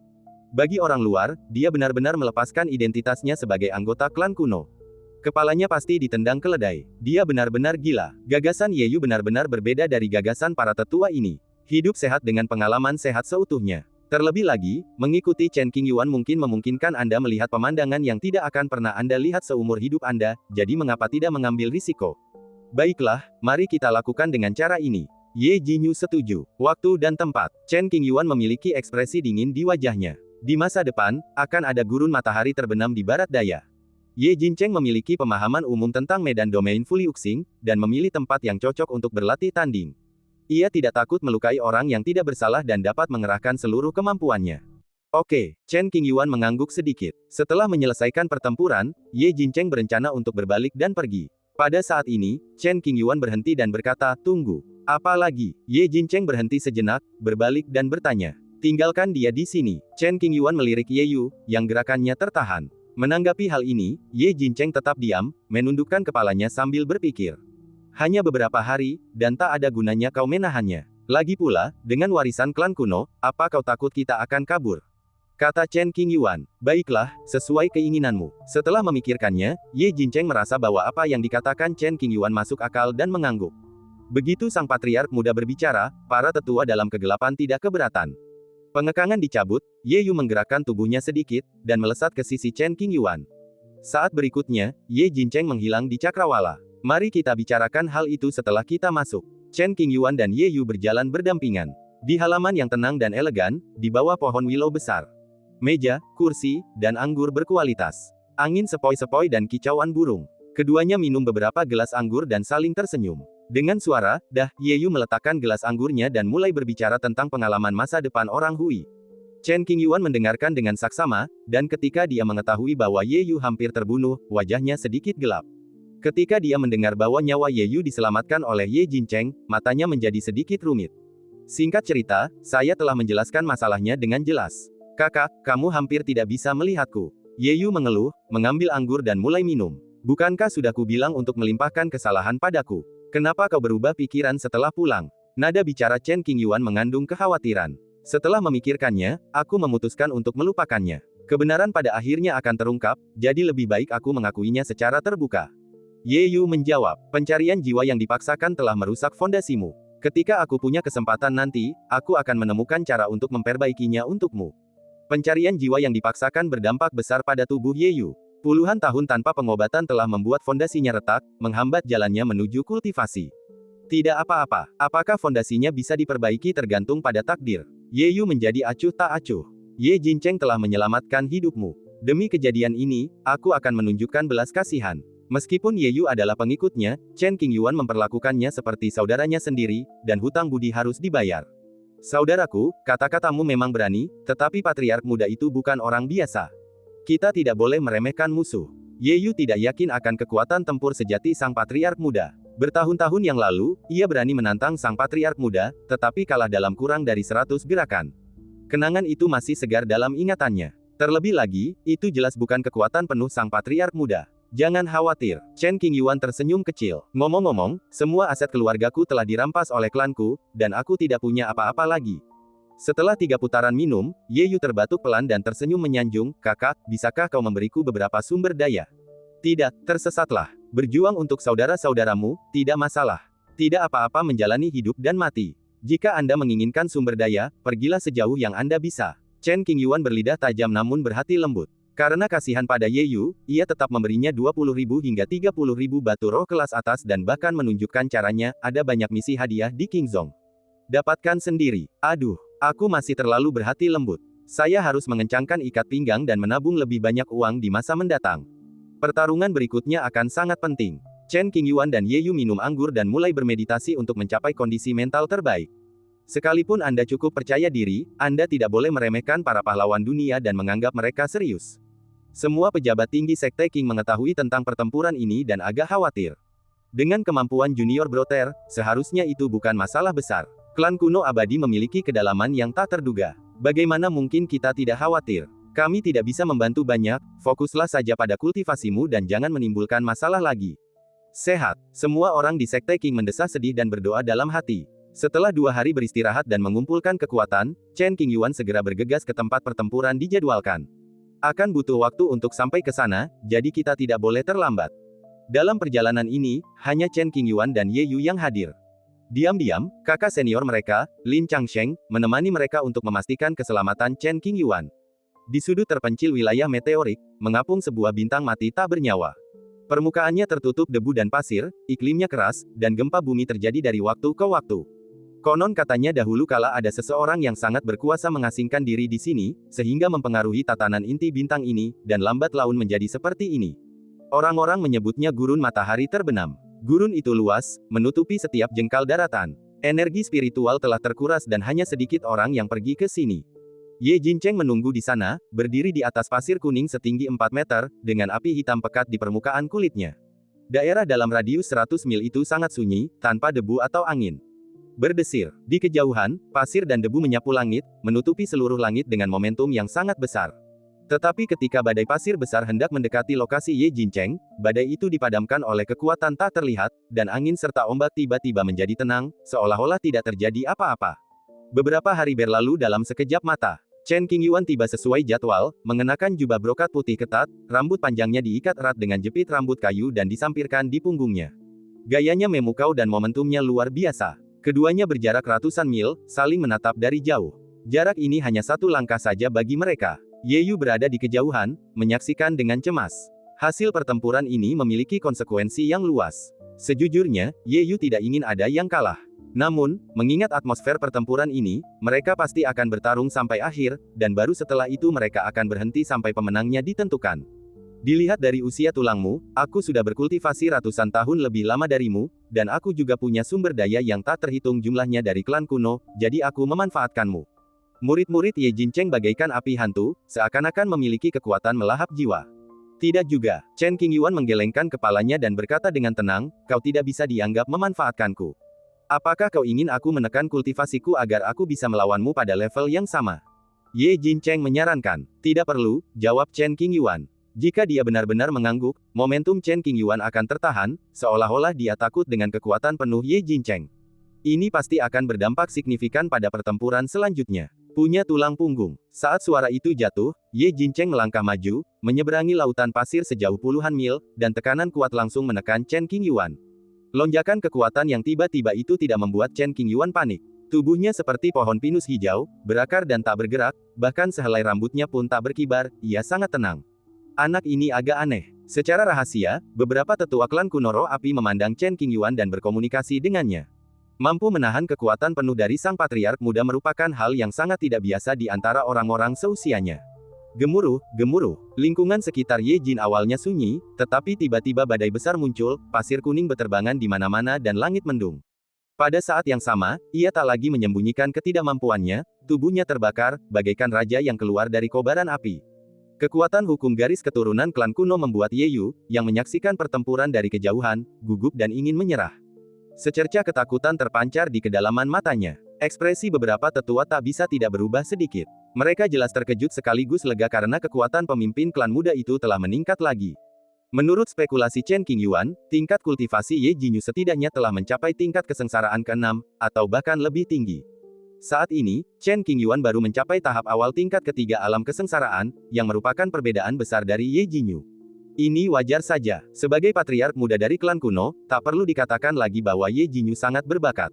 Bagi orang luar, dia benar-benar melepaskan identitasnya sebagai anggota klan kuno. Kepalanya pasti ditendang keledai. Dia benar-benar gila. Gagasan Ye Yu benar-benar berbeda dari gagasan para tetua ini. Hidup sehat dengan pengalaman sehat seutuhnya. Terlebih lagi, mengikuti Chen Qingyuan mungkin memungkinkan Anda melihat pemandangan yang tidak akan pernah Anda lihat seumur hidup Anda, jadi mengapa tidak mengambil risiko? Baiklah, mari kita lakukan dengan cara ini. Ye Jinyu setuju. Waktu dan tempat. Chen Qingyuan memiliki ekspresi dingin di wajahnya. Di masa depan, akan ada gurun matahari terbenam di barat daya. Ye Jincheng memiliki pemahaman umum tentang medan domain Fuliuxing, dan memilih tempat yang cocok untuk berlatih tanding. Ia tidak takut melukai orang yang tidak bersalah dan dapat mengerahkan seluruh kemampuannya. Oke, Chen Qingyuan mengangguk sedikit. Setelah menyelesaikan pertempuran, Ye Jincheng berencana untuk berbalik dan pergi. Pada saat ini, Chen Qingyuan berhenti dan berkata, tunggu. Apa lagi? Ye Jincheng berhenti sejenak, berbalik dan bertanya. Tinggalkan dia di sini. Chen Qingyuan melirik Ye Yu, yang gerakannya tertahan. Menanggapi hal ini, Ye Jincheng tetap diam, menundukkan kepalanya sambil berpikir. Hanya beberapa hari, dan tak ada gunanya kau menahannya. Lagi pula, dengan warisan klan kuno, apa kau takut kita akan kabur? Kata Chen Qingyuan. Baiklah, sesuai keinginanmu. Setelah memikirkannya, Ye Jincheng merasa bahwa apa yang dikatakan Chen Qingyuan masuk akal dan mengangguk. Begitu sang patriark muda berbicara, para tetua dalam kegelapan tidak keberatan. Pengekangan dicabut, Ye Yu menggerakkan tubuhnya sedikit, dan melesat ke sisi Chen Qingyuan. Saat berikutnya, Ye Jincheng menghilang di cakrawala. Mari kita bicarakan hal itu setelah kita masuk. Chen Qingyuan dan Ye Yu berjalan berdampingan. Di halaman yang tenang dan elegan, di bawah pohon willow besar. Meja, kursi, dan anggur berkualitas. Angin sepoi-sepoi dan kicauan burung. Keduanya minum beberapa gelas anggur dan saling tersenyum. Dengan suara, Ye Yu meletakkan gelas anggurnya dan mulai berbicara tentang pengalaman masa depan orang Hui. Chen Qingyuan mendengarkan dengan saksama, dan ketika dia mengetahui bahwa Ye Yu hampir terbunuh, wajahnya sedikit gelap. Ketika dia mendengar bahwa nyawa Ye Yu diselamatkan oleh Ye Jincheng, matanya menjadi sedikit rumit. Singkat cerita, saya telah menjelaskan masalahnya dengan jelas. Kakak, kamu hampir tidak bisa melihatku. Ye Yu mengeluh, mengambil anggur dan mulai minum. Bukankah sudah kubilang untuk melimpahkan kesalahan padaku? Kenapa kau berubah pikiran setelah pulang? Nada bicara Chen Qingyuan mengandung kekhawatiran. Setelah memikirkannya, aku memutuskan untuk melupakannya. Kebenaran pada akhirnya akan terungkap, jadi lebih baik aku mengakuinya secara terbuka. Ye Yu menjawab, pencarian jiwa yang dipaksakan telah merusak fondasimu. Ketika aku punya kesempatan nanti, aku akan menemukan cara untuk memperbaikinya untukmu. Pencarian jiwa yang dipaksakan berdampak besar pada tubuh Ye Yu. Puluhan tahun tanpa pengobatan telah membuat fondasinya retak, menghambat jalannya menuju kultivasi. Tidak apa-apa, apakah fondasinya bisa diperbaiki tergantung pada takdir. Ye Yu menjadi acuh tak acuh. Ye Jincheng telah menyelamatkan hidupmu. Demi kejadian ini, aku akan menunjukkan belas kasihan. Meskipun Ye Yu adalah pengikutnya, Chen Qingyuan memperlakukannya seperti saudaranya sendiri, dan hutang budi harus dibayar. Saudaraku, kata-katamu memang berani, tetapi patriark muda itu bukan orang biasa. Kita tidak boleh meremehkan musuh. Ye Yu tidak yakin akan kekuatan tempur sejati sang patriark muda. Bertahun-tahun yang lalu, ia berani menantang sang patriark muda, tetapi kalah dalam kurang dari 100 gerakan. Kenangan itu masih segar dalam ingatannya. Terlebih lagi, itu jelas bukan kekuatan penuh sang patriark muda. Jangan khawatir, Chen Qingyuan tersenyum kecil. Ngomong-ngomong, semua aset keluargaku telah dirampas oleh klanku, dan aku tidak punya apa-apa lagi. Setelah 3 putaran minum, Ye Yu terbatuk pelan dan tersenyum menyanjung, kakak, bisakah kau memberiku beberapa sumber daya? Tidak, tersesatlah. Berjuang untuk saudara-saudaramu, tidak masalah. Tidak apa-apa menjalani hidup dan mati. Jika Anda menginginkan sumber daya, pergilah sejauh yang Anda bisa. Chen Qingyuan berlidah tajam namun berhati lembut. Karena kasihan pada Ye Yu, ia tetap memberinya 20.000 hingga 30.000 batu roh kelas atas dan bahkan menunjukkan caranya, ada banyak misi hadiah di Qingzhong. Dapatkan sendiri. Aduh, aku masih terlalu berhati lembut. Saya harus mengencangkan ikat pinggang dan menabung lebih banyak uang di masa mendatang. Pertarungan berikutnya akan sangat penting. Chen Qingyuan dan Ye Yu minum anggur dan mulai bermeditasi untuk mencapai kondisi mental terbaik. Sekalipun Anda cukup percaya diri, Anda tidak boleh meremehkan para pahlawan dunia dan menganggap mereka serius. Semua pejabat tinggi Sekte Qing mengetahui tentang pertempuran ini dan agak khawatir. Dengan kemampuan Junior Brother, seharusnya itu bukan masalah besar. Klan kuno abadi memiliki kedalaman yang tak terduga. Bagaimana mungkin kita tidak khawatir? Kami tidak bisa membantu banyak, fokuslah saja pada kultivasimu dan jangan menimbulkan masalah lagi. Sehat. Semua orang di Sekte Qing mendesah sedih dan berdoa dalam hati. Setelah 2 hari beristirahat dan mengumpulkan kekuatan, Chen Qingyuan segera bergegas ke tempat pertempuran dijadwalkan. Akan butuh waktu untuk sampai ke sana, jadi kita tidak boleh terlambat. Dalam perjalanan ini, hanya Chen Qingyuan dan Ye Yu yang hadir. Diam-diam, kakak senior mereka, Lin Changsheng, menemani mereka untuk memastikan keselamatan Chen Qingyuan. Di sudut terpencil wilayah meteorik, mengapung sebuah bintang mati tak bernyawa. Permukaannya tertutup debu dan pasir, iklimnya keras, dan gempa bumi terjadi dari waktu ke waktu. Konon katanya dahulu kala ada seseorang yang sangat berkuasa mengasingkan diri di sini, sehingga mempengaruhi tatanan inti bintang ini, dan lambat laun menjadi seperti ini. Orang-orang menyebutnya gurun matahari terbenam. Gurun itu luas, menutupi setiap jengkal daratan. Energi spiritual telah terkuras dan hanya sedikit orang yang pergi ke sini. Ye Jincheng menunggu di sana, berdiri di atas pasir kuning setinggi 4 meter, dengan api hitam pekat di permukaan kulitnya. Daerah dalam radius 100 mil itu sangat sunyi, tanpa debu atau angin. Berdesir. Di kejauhan, pasir dan debu menyapu langit, menutupi seluruh langit dengan momentum yang sangat besar. Tetapi ketika badai pasir besar hendak mendekati lokasi Ye Jincheng, badai itu dipadamkan oleh kekuatan tak terlihat, dan angin serta ombak tiba-tiba menjadi tenang, seolah-olah tidak terjadi apa-apa. Beberapa hari berlalu dalam sekejap mata. Chen Qingyuan tiba sesuai jadwal, mengenakan jubah brokat putih ketat, rambut panjangnya diikat erat dengan jepit rambut kayu dan disampirkan di punggungnya. Gayanya memukau dan momentumnya luar biasa. Keduanya berjarak ratusan mil, saling menatap dari jauh. Jarak ini hanya satu langkah saja bagi mereka. Ye Yu berada di kejauhan, menyaksikan dengan cemas. Hasil pertempuran ini memiliki konsekuensi yang luas. Sejujurnya, Ye Yu tidak ingin ada yang kalah. Namun, mengingat atmosfer pertempuran ini, mereka pasti akan bertarung sampai akhir, dan baru setelah itu mereka akan berhenti sampai pemenangnya ditentukan. Dilihat dari usia tulangmu, aku sudah berkultivasi ratusan tahun lebih lama darimu, dan aku juga punya sumber daya yang tak terhitung jumlahnya dari klan kuno, jadi aku memanfaatkanmu. Murid-murid Ye Jincheng bagaikan api hantu, seakan-akan memiliki kekuatan melahap jiwa. Tidak juga, Chen Qingyuan menggelengkan kepalanya dan berkata dengan tenang, kau tidak bisa dianggap memanfaatkanku. Apakah kau ingin aku menekan kultivasiku agar aku bisa melawanmu pada level yang sama? Ye Jincheng menyarankan. Tidak perlu, jawab Chen Qingyuan. Jika dia benar-benar mengangguk, momentum Chen Qingyuan akan tertahan, seolah-olah dia takut dengan kekuatan penuh Ye Jincheng. Ini pasti akan berdampak signifikan pada pertempuran selanjutnya. Punya tulang punggung. Saat suara itu jatuh, Ye Jincheng melangkah maju, menyeberangi lautan pasir sejauh puluhan mil, dan tekanan kuat langsung menekan Chen Qingyuan. Lonjakan kekuatan yang tiba-tiba itu tidak membuat Chen Qingyuan panik. Tubuhnya seperti pohon pinus hijau, berakar dan tak bergerak, bahkan sehelai rambutnya pun tak berkibar, ia sangat tenang. Anak ini agak aneh. Secara rahasia, beberapa tetua klan kuno roh api memandang Chen Qingyuan dan berkomunikasi dengannya. Mampu menahan kekuatan penuh dari sang patriark muda merupakan hal yang sangat tidak biasa di antara orang-orang seusianya. Gemuruh, gemuruh. Lingkungan sekitar Ye Jin awalnya sunyi, tetapi tiba-tiba badai besar muncul, pasir kuning beterbangan di mana-mana dan langit mendung. Pada saat yang sama, ia tak lagi menyembunyikan ketidakmampuannya, tubuhnya terbakar, bagaikan raja yang keluar dari kobaran api. Kekuatan hukum garis keturunan klan kuno membuat Ye Yu, yang menyaksikan pertempuran dari kejauhan, gugup dan ingin menyerah. Secerca ketakutan terpancar di kedalaman matanya. Ekspresi beberapa tetua tak bisa tidak berubah sedikit. Mereka jelas terkejut sekaligus lega karena kekuatan pemimpin klan muda itu telah meningkat lagi. Menurut spekulasi Chen Qingyuan, tingkat kultivasi Ye Jinyu setidaknya telah mencapai tingkat kesengsaraan ke-6, atau bahkan lebih tinggi. Saat ini, Chen Qingyuan baru mencapai tahap awal tingkat ketiga alam kesengsaraan, yang merupakan perbedaan besar dari Ye Jinyu. Ini wajar saja. Sebagai patriark muda dari klan kuno, tak perlu dikatakan lagi bahwa Ye Jinyu sangat berbakat.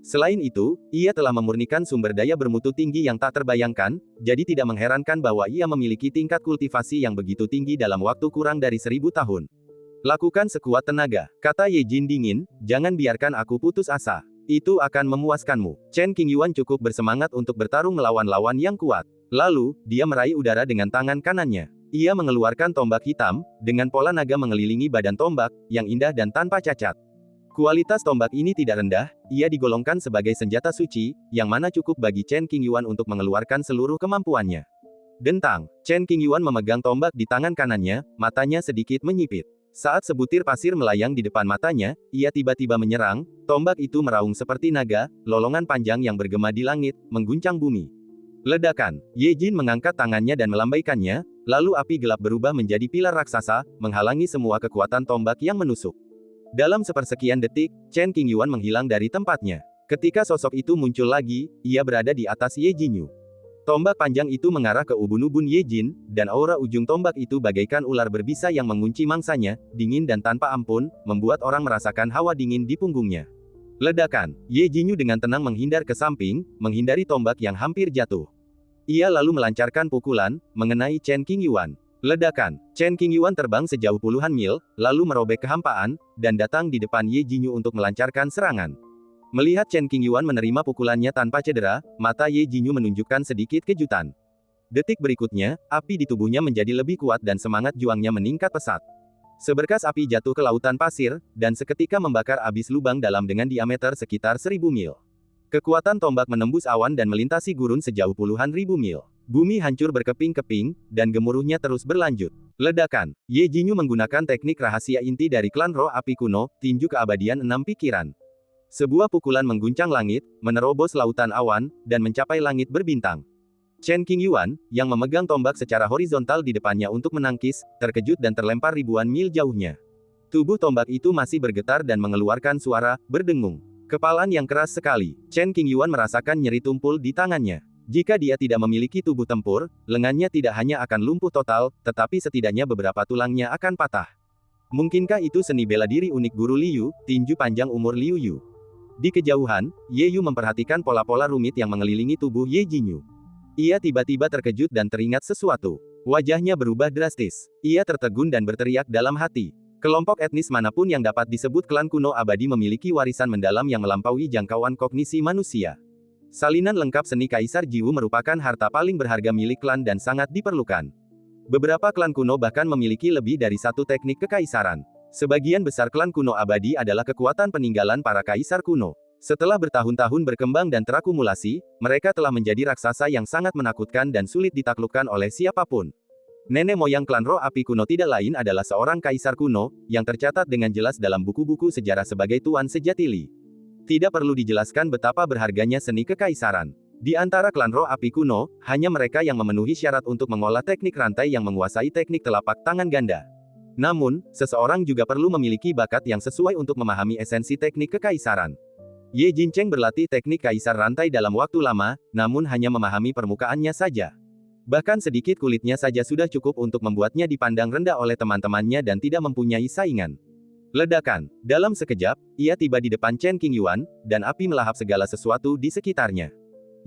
Selain itu, ia telah memurnikan sumber daya bermutu tinggi yang tak terbayangkan, jadi tidak mengherankan bahwa ia memiliki tingkat kultivasi yang begitu tinggi dalam waktu kurang dari 1000 tahun. Lakukan sekuat tenaga, kata Ye Jin dingin, jangan biarkan aku putus asa. Itu akan memuaskanmu. Chen Qingyuan cukup bersemangat untuk bertarung melawan lawan yang kuat. Lalu, dia meraih udara dengan tangan kanannya. Ia mengeluarkan tombak hitam, dengan pola naga mengelilingi badan tombak, yang indah dan tanpa cacat. Kualitas tombak ini tidak rendah, ia digolongkan sebagai senjata suci, yang mana cukup bagi Chen Qingyuan untuk mengeluarkan seluruh kemampuannya. Dentang, Chen Qingyuan memegang tombak di tangan kanannya, matanya sedikit menyipit. Saat sebutir pasir melayang di depan matanya, ia tiba-tiba menyerang, tombak itu meraung seperti naga, lolongan panjang yang bergema di langit, mengguncang bumi. Ledakan, Ye Jin mengangkat tangannya dan melambaikannya, lalu api gelap berubah menjadi pilar raksasa, menghalangi semua kekuatan tombak yang menusuk. Dalam sepersekian detik, Chen Qingyuan menghilang dari tempatnya. Ketika sosok itu muncul lagi, ia berada di atas Ye Jinyu. Tombak panjang itu mengarah ke ubun-ubun Ye Jin, dan aura ujung tombak itu bagaikan ular berbisa yang mengunci mangsanya, dingin dan tanpa ampun, membuat orang merasakan hawa dingin di punggungnya. Ledakan, Ye Jinyu dengan tenang menghindar ke samping, menghindari tombak yang hampir jatuh. Ia lalu melancarkan pukulan, mengenai Chen Qingyuan. Ledakan, Chen Qingyuan terbang sejauh puluhan mil, lalu merobek kehampaan, dan datang di depan Ye Jinyu untuk melancarkan serangan. Melihat Chen Qingyuan menerima pukulannya tanpa cedera, mata Ye Jinyu menunjukkan sedikit kejutan. Detik berikutnya, api di tubuhnya menjadi lebih kuat dan semangat juangnya meningkat pesat. Seberkas api jatuh ke lautan pasir, dan seketika membakar abis lubang dalam dengan diameter sekitar 1000 mil. Kekuatan tombak menembus awan dan melintasi gurun sejauh puluhan ribu mil. Bumi hancur berkeping-keping, dan gemuruhnya terus berlanjut. Ledakan, Ye Jinyu menggunakan teknik rahasia inti dari klan roh api kuno, tinju keabadian 6 pikiran. Sebuah pukulan mengguncang langit, menerobos lautan awan, dan mencapai langit berbintang. Chen Qingyuan, yang memegang tombak secara horizontal di depannya untuk menangkis, terkejut dan terlempar ribuan mil jauhnya. Tubuh tombak itu masih bergetar dan mengeluarkan suara, berdengung. Kepalan yang keras sekali. Chen Qingyuan merasakan nyeri tumpul di tangannya. Jika dia tidak memiliki tubuh tempur, lengannya tidak hanya akan lumpuh total, tetapi setidaknya beberapa tulangnya akan patah. Mungkinkah itu seni bela diri unik guru Liu, tinju panjang umur Liu Yu? Di kejauhan, Ye Yu memperhatikan pola-pola rumit yang mengelilingi tubuh Ye Jinyu. Ia tiba-tiba terkejut dan teringat sesuatu. Wajahnya berubah drastis. Ia tertegun dan berteriak dalam hati. Kelompok etnis manapun yang dapat disebut klan kuno abadi memiliki warisan mendalam yang melampaui jangkauan kognisi manusia. Salinan lengkap seni Kaisar Jiwu merupakan harta paling berharga milik klan dan sangat diperlukan. Beberapa klan kuno bahkan memiliki lebih dari satu teknik kekaisaran. Sebagian besar klan kuno abadi adalah kekuatan peninggalan para kaisar kuno. Setelah bertahun-tahun berkembang dan terakumulasi, mereka telah menjadi raksasa yang sangat menakutkan dan sulit ditaklukkan oleh siapapun. Nenek moyang klan Roh Api kuno tidak lain adalah seorang kaisar kuno, yang tercatat dengan jelas dalam buku-buku sejarah sebagai Tuan Sejati Li. Tidak perlu dijelaskan betapa berharganya seni kekaisaran. Di antara klan Roh Api kuno, hanya mereka yang memenuhi syarat untuk mengolah teknik rantai yang menguasai teknik telapak tangan ganda. Namun, seseorang juga perlu memiliki bakat yang sesuai untuk memahami esensi teknik kekaisaran. Ye Jincheng berlatih teknik kaisar rantai dalam waktu lama, namun hanya memahami permukaannya saja. Bahkan sedikit kulitnya saja sudah cukup untuk membuatnya dipandang rendah oleh teman-temannya dan tidak mempunyai saingan. Ledakan. Dalam sekejap, ia tiba di depan Chen Qingyuan, dan api melahap segala sesuatu di sekitarnya.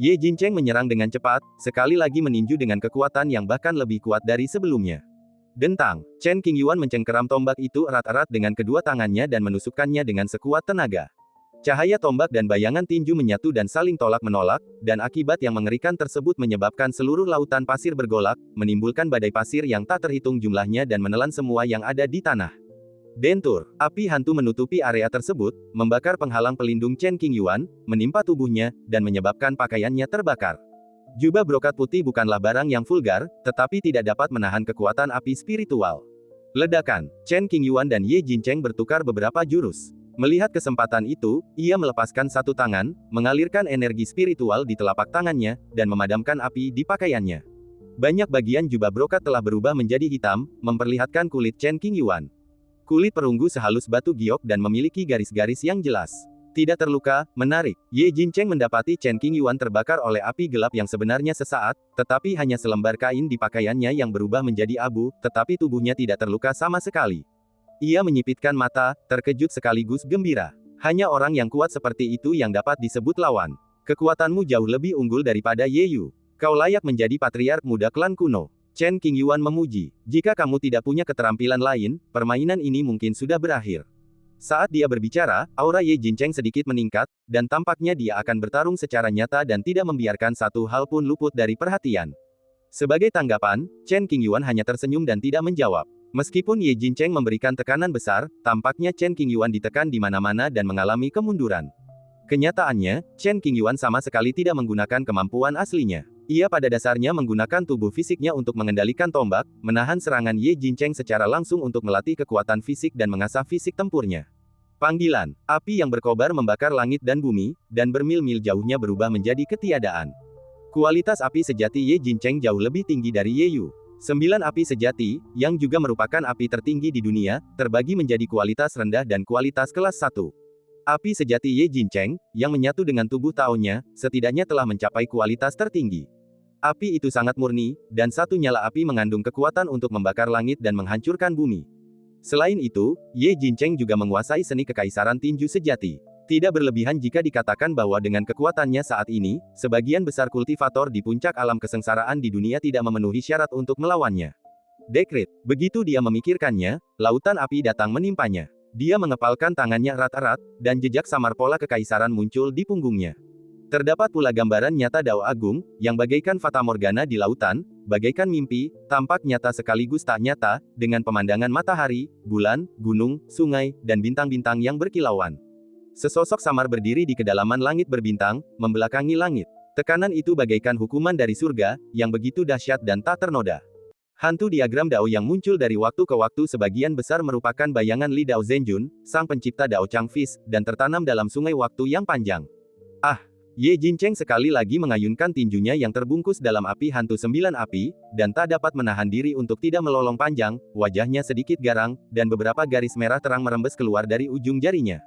Ye Jincheng menyerang dengan cepat, sekali lagi meninju dengan kekuatan yang bahkan lebih kuat dari sebelumnya. Dentang, Chen Qingyuan mencengkeram tombak itu erat-erat dengan kedua tangannya dan menusukkannya dengan sekuat tenaga. Cahaya tombak dan bayangan tinju menyatu dan saling tolak-menolak, dan akibat yang mengerikan tersebut menyebabkan seluruh lautan pasir bergolak, menimbulkan badai pasir yang tak terhitung jumlahnya dan menelan semua yang ada di tanah. Dentur, api hantu menutupi area tersebut, membakar penghalang pelindung Chen Qingyuan, menimpa tubuhnya, dan menyebabkan pakaiannya terbakar. Jubah brokat putih bukanlah barang yang vulgar, tetapi tidak dapat menahan kekuatan api spiritual. Ledakan, Chen Qingyuan dan Ye Jincheng bertukar beberapa jurus. Melihat kesempatan itu, ia melepaskan satu tangan, mengalirkan energi spiritual di telapak tangannya, dan memadamkan api di pakaiannya. Banyak bagian jubah brokat telah berubah menjadi hitam, memperlihatkan kulit Chen Qingyuan. Kulit perunggu sehalus batu giok dan memiliki garis-garis yang jelas. Tidak terluka, menarik. Ye Jincheng mendapati Chen Qingyuan terbakar oleh api gelap yang sebenarnya sesaat, tetapi hanya selembar kain di pakaiannya yang berubah menjadi abu, tetapi tubuhnya tidak terluka sama sekali. Ia menyipitkan mata, terkejut sekaligus gembira. Hanya orang yang kuat seperti itu yang dapat disebut lawan. Kekuatanmu jauh lebih unggul daripada Ye Yu. Kau layak menjadi patriark muda klan kuno. Chen Qingyuan memuji. Jika kamu tidak punya keterampilan lain, permainan ini mungkin sudah berakhir. Saat dia berbicara, aura Ye Jincheng sedikit meningkat, dan tampaknya dia akan bertarung secara nyata dan tidak membiarkan satu hal pun luput dari perhatian. Sebagai tanggapan, Chen Qingyuan hanya tersenyum dan tidak menjawab. Meskipun Ye Jincheng memberikan tekanan besar, tampaknya Chen Qingyuan ditekan di mana-mana dan mengalami kemunduran. Kenyataannya, Chen Qingyuan sama sekali tidak menggunakan kemampuan aslinya. Ia pada dasarnya menggunakan tubuh fisiknya untuk mengendalikan tombak, menahan serangan Ye Jincheng secara langsung untuk melatih kekuatan fisik dan mengasah fisik tempurnya. Panggilan, api yang berkobar membakar langit dan bumi, dan bermil-mil jauhnya berubah menjadi ketiadaan. Kualitas api sejati Ye Jincheng jauh lebih tinggi dari Ye Yu. 9 api sejati, yang juga merupakan api tertinggi di dunia, terbagi menjadi kualitas rendah dan kualitas kelas 1. Api sejati Ye Jincheng, yang menyatu dengan tubuh Taonya, setidaknya telah mencapai kualitas tertinggi. Api itu sangat murni, dan satu nyala api mengandung kekuatan untuk membakar langit dan menghancurkan bumi. Selain itu, Ye Jincheng juga menguasai seni kekaisaran tinju sejati. Tidak berlebihan jika dikatakan bahwa dengan kekuatannya saat ini, sebagian besar kultivator di puncak alam kesengsaraan di dunia tidak memenuhi syarat untuk melawannya. Dekrit. Begitu dia memikirkannya, lautan api datang menimpanya. Dia mengepalkan tangannya erat-erat, dan jejak samar pola kekaisaran muncul di punggungnya. Terdapat pula gambaran nyata Dao Agung, yang bagaikan fata morgana di lautan, bagaikan mimpi, tampak nyata sekaligus tak nyata, dengan pemandangan matahari, bulan, gunung, sungai, dan bintang-bintang yang berkilauan. Sesosok samar berdiri di kedalaman langit berbintang, membelakangi langit. Tekanan itu bagaikan hukuman dari surga, yang begitu dahsyat dan tak ternoda. Hantu diagram Dao yang muncul dari waktu ke waktu sebagian besar merupakan bayangan Li Dao Zhenjun, sang pencipta Dao Changfis, dan tertanam dalam sungai waktu yang panjang. Ah! Ye Jincheng sekali lagi mengayunkan tinjunya yang terbungkus dalam api hantu 9 api, dan tak dapat menahan diri untuk tidak melolong panjang, wajahnya sedikit garang, dan beberapa garis merah terang merembes keluar dari ujung jarinya.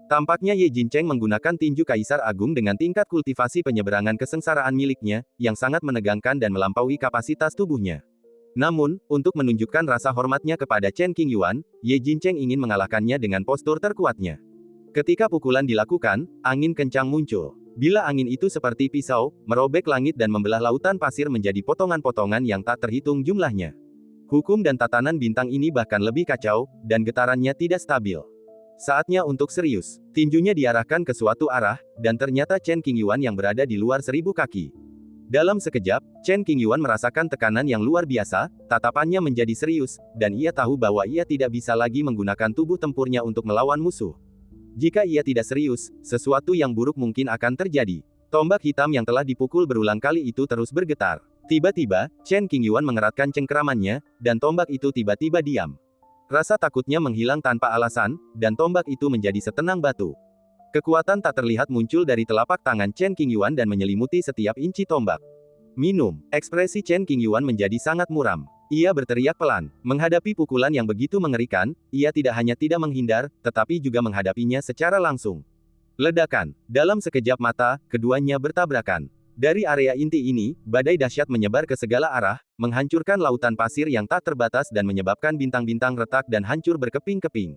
Tampaknya Ye Jincheng menggunakan tinju Kaisar Agung dengan tingkat kultivasi penyeberangan kesengsaraan miliknya, yang sangat menegangkan dan melampaui kapasitas tubuhnya. Namun, untuk menunjukkan rasa hormatnya kepada Chen Qingyuan, Ye Jincheng ingin mengalahkannya dengan postur terkuatnya. Ketika pukulan dilakukan, angin kencang muncul. Bila angin itu seperti pisau, merobek langit dan membelah lautan pasir menjadi potongan-potongan yang tak terhitung jumlahnya. Hukum dan tatanan bintang ini bahkan lebih kacau, dan getarannya tidak stabil. Saatnya untuk serius. Tinjunya diarahkan ke suatu arah, dan ternyata Chen Qingyuan yang berada di luar 1000 kaki. Dalam sekejap, Chen Qingyuan merasakan tekanan yang luar biasa, tatapannya menjadi serius, dan ia tahu bahwa ia tidak bisa lagi menggunakan tubuh tempurnya untuk melawan musuh. Jika ia tidak serius, sesuatu yang buruk mungkin akan terjadi. Tombak hitam yang telah dipukul berulang kali itu terus bergetar. Tiba-tiba, Chen Qingyuan mengeratkan cengkeramannya, dan tombak itu tiba-tiba diam. Rasa takutnya menghilang tanpa alasan, dan tombak itu menjadi setenang batu. Kekuatan tak terlihat muncul dari telapak tangan Chen Qingyuan dan menyelimuti setiap inci tombak. Minum. Ekspresi Chen Qingyuan menjadi sangat muram. Ia berteriak pelan. Menghadapi pukulan yang begitu mengerikan, ia tidak hanya tidak menghindar, tetapi juga menghadapinya secara langsung. Ledakan. Dalam sekejap mata, keduanya bertabrakan. Dari area inti ini, badai dahsyat menyebar ke segala arah, menghancurkan lautan pasir yang tak terbatas dan menyebabkan bintang-bintang retak dan hancur berkeping-keping.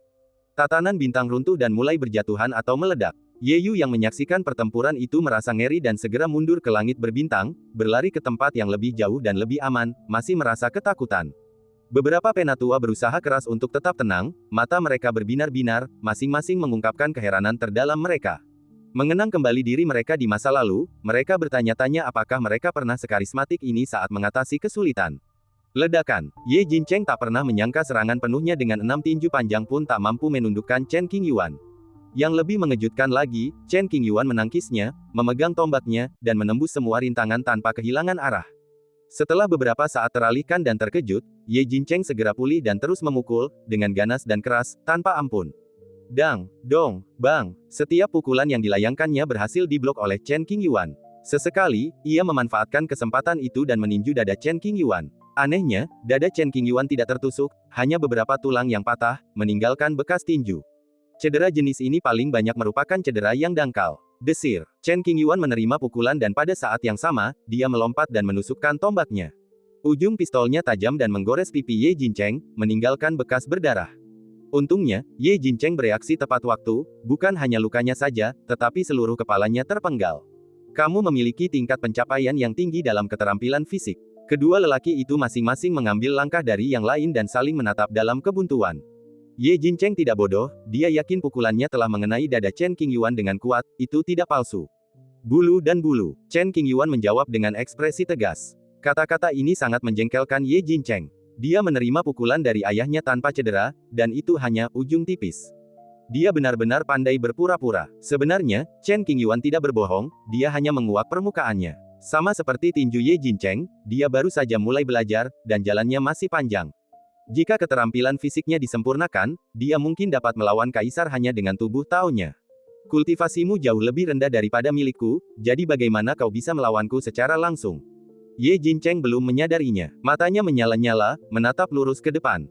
Tatanan bintang runtuh dan mulai berjatuhan atau meledak. Ye Yu yang menyaksikan pertempuran itu merasa ngeri dan segera mundur ke langit berbintang, berlari ke tempat yang lebih jauh dan lebih aman, masih merasa ketakutan. Beberapa penatua berusaha keras untuk tetap tenang, mata mereka berbinar-binar, masing-masing mengungkapkan keheranan terdalam mereka. Mengenang kembali diri mereka di masa lalu, mereka bertanya-tanya apakah mereka pernah sekarismatik ini saat mengatasi kesulitan. Ledakan. Ye Jincheng tak pernah menyangka serangan penuhnya dengan 6 tinju panjang pun tak mampu menundukkan Chen Qingyuan. Yang lebih mengejutkan lagi, Chen Qingyuan menangkisnya, memegang tombaknya, dan menembus semua rintangan tanpa kehilangan arah. Setelah beberapa saat teralihkan dan terkejut, Ye Jincheng segera pulih dan terus memukul, dengan ganas dan keras, tanpa ampun. Dang, dong, bang, setiap pukulan yang dilayangkannya berhasil diblok oleh Chen Qingyuan. Sesekali, ia memanfaatkan kesempatan itu dan meninju dada Chen Qingyuan. Anehnya, dada Chen Qingyuan tidak tertusuk, hanya beberapa tulang yang patah, meninggalkan bekas tinju. Cedera jenis ini paling banyak merupakan cedera yang dangkal. Desir. Chen Qingyuan menerima pukulan dan pada saat yang sama, dia melompat dan menusukkan tombaknya. Ujung pistolnya tajam dan menggores pipi Ye Jincheng, meninggalkan bekas berdarah. Untungnya, Ye Jincheng bereaksi tepat waktu, bukan hanya lukanya saja, tetapi seluruh kepalanya terpenggal. Kamu memiliki tingkat pencapaian yang tinggi dalam keterampilan fisik. Kedua lelaki itu masing-masing mengambil langkah dari yang lain dan saling menatap dalam kebuntuan. Ye Jincheng tidak bodoh, dia yakin pukulannya telah mengenai dada Chen Qingyuan dengan kuat, itu tidak palsu. Bulu dan bulu. Chen Qingyuan menjawab dengan ekspresi tegas. Kata-kata ini sangat menjengkelkan Ye Jincheng. Dia menerima pukulan dari ayahnya tanpa cedera, dan itu hanya ujung tipis. Dia benar-benar pandai berpura-pura. Sebenarnya, Chen Qingyuan tidak berbohong, dia hanya menguak permukaannya. Sama seperti tinju Ye Jincheng, dia baru saja mulai belajar, dan jalannya masih panjang. Jika keterampilan fisiknya disempurnakan, dia mungkin dapat melawan kaisar hanya dengan tubuh Tao-nya. Kultivasimu jauh lebih rendah daripada milikku, jadi bagaimana kau bisa melawanku secara langsung? Ye Jincheng belum menyadarinya. Matanya menyala-nyala, menatap lurus ke depan.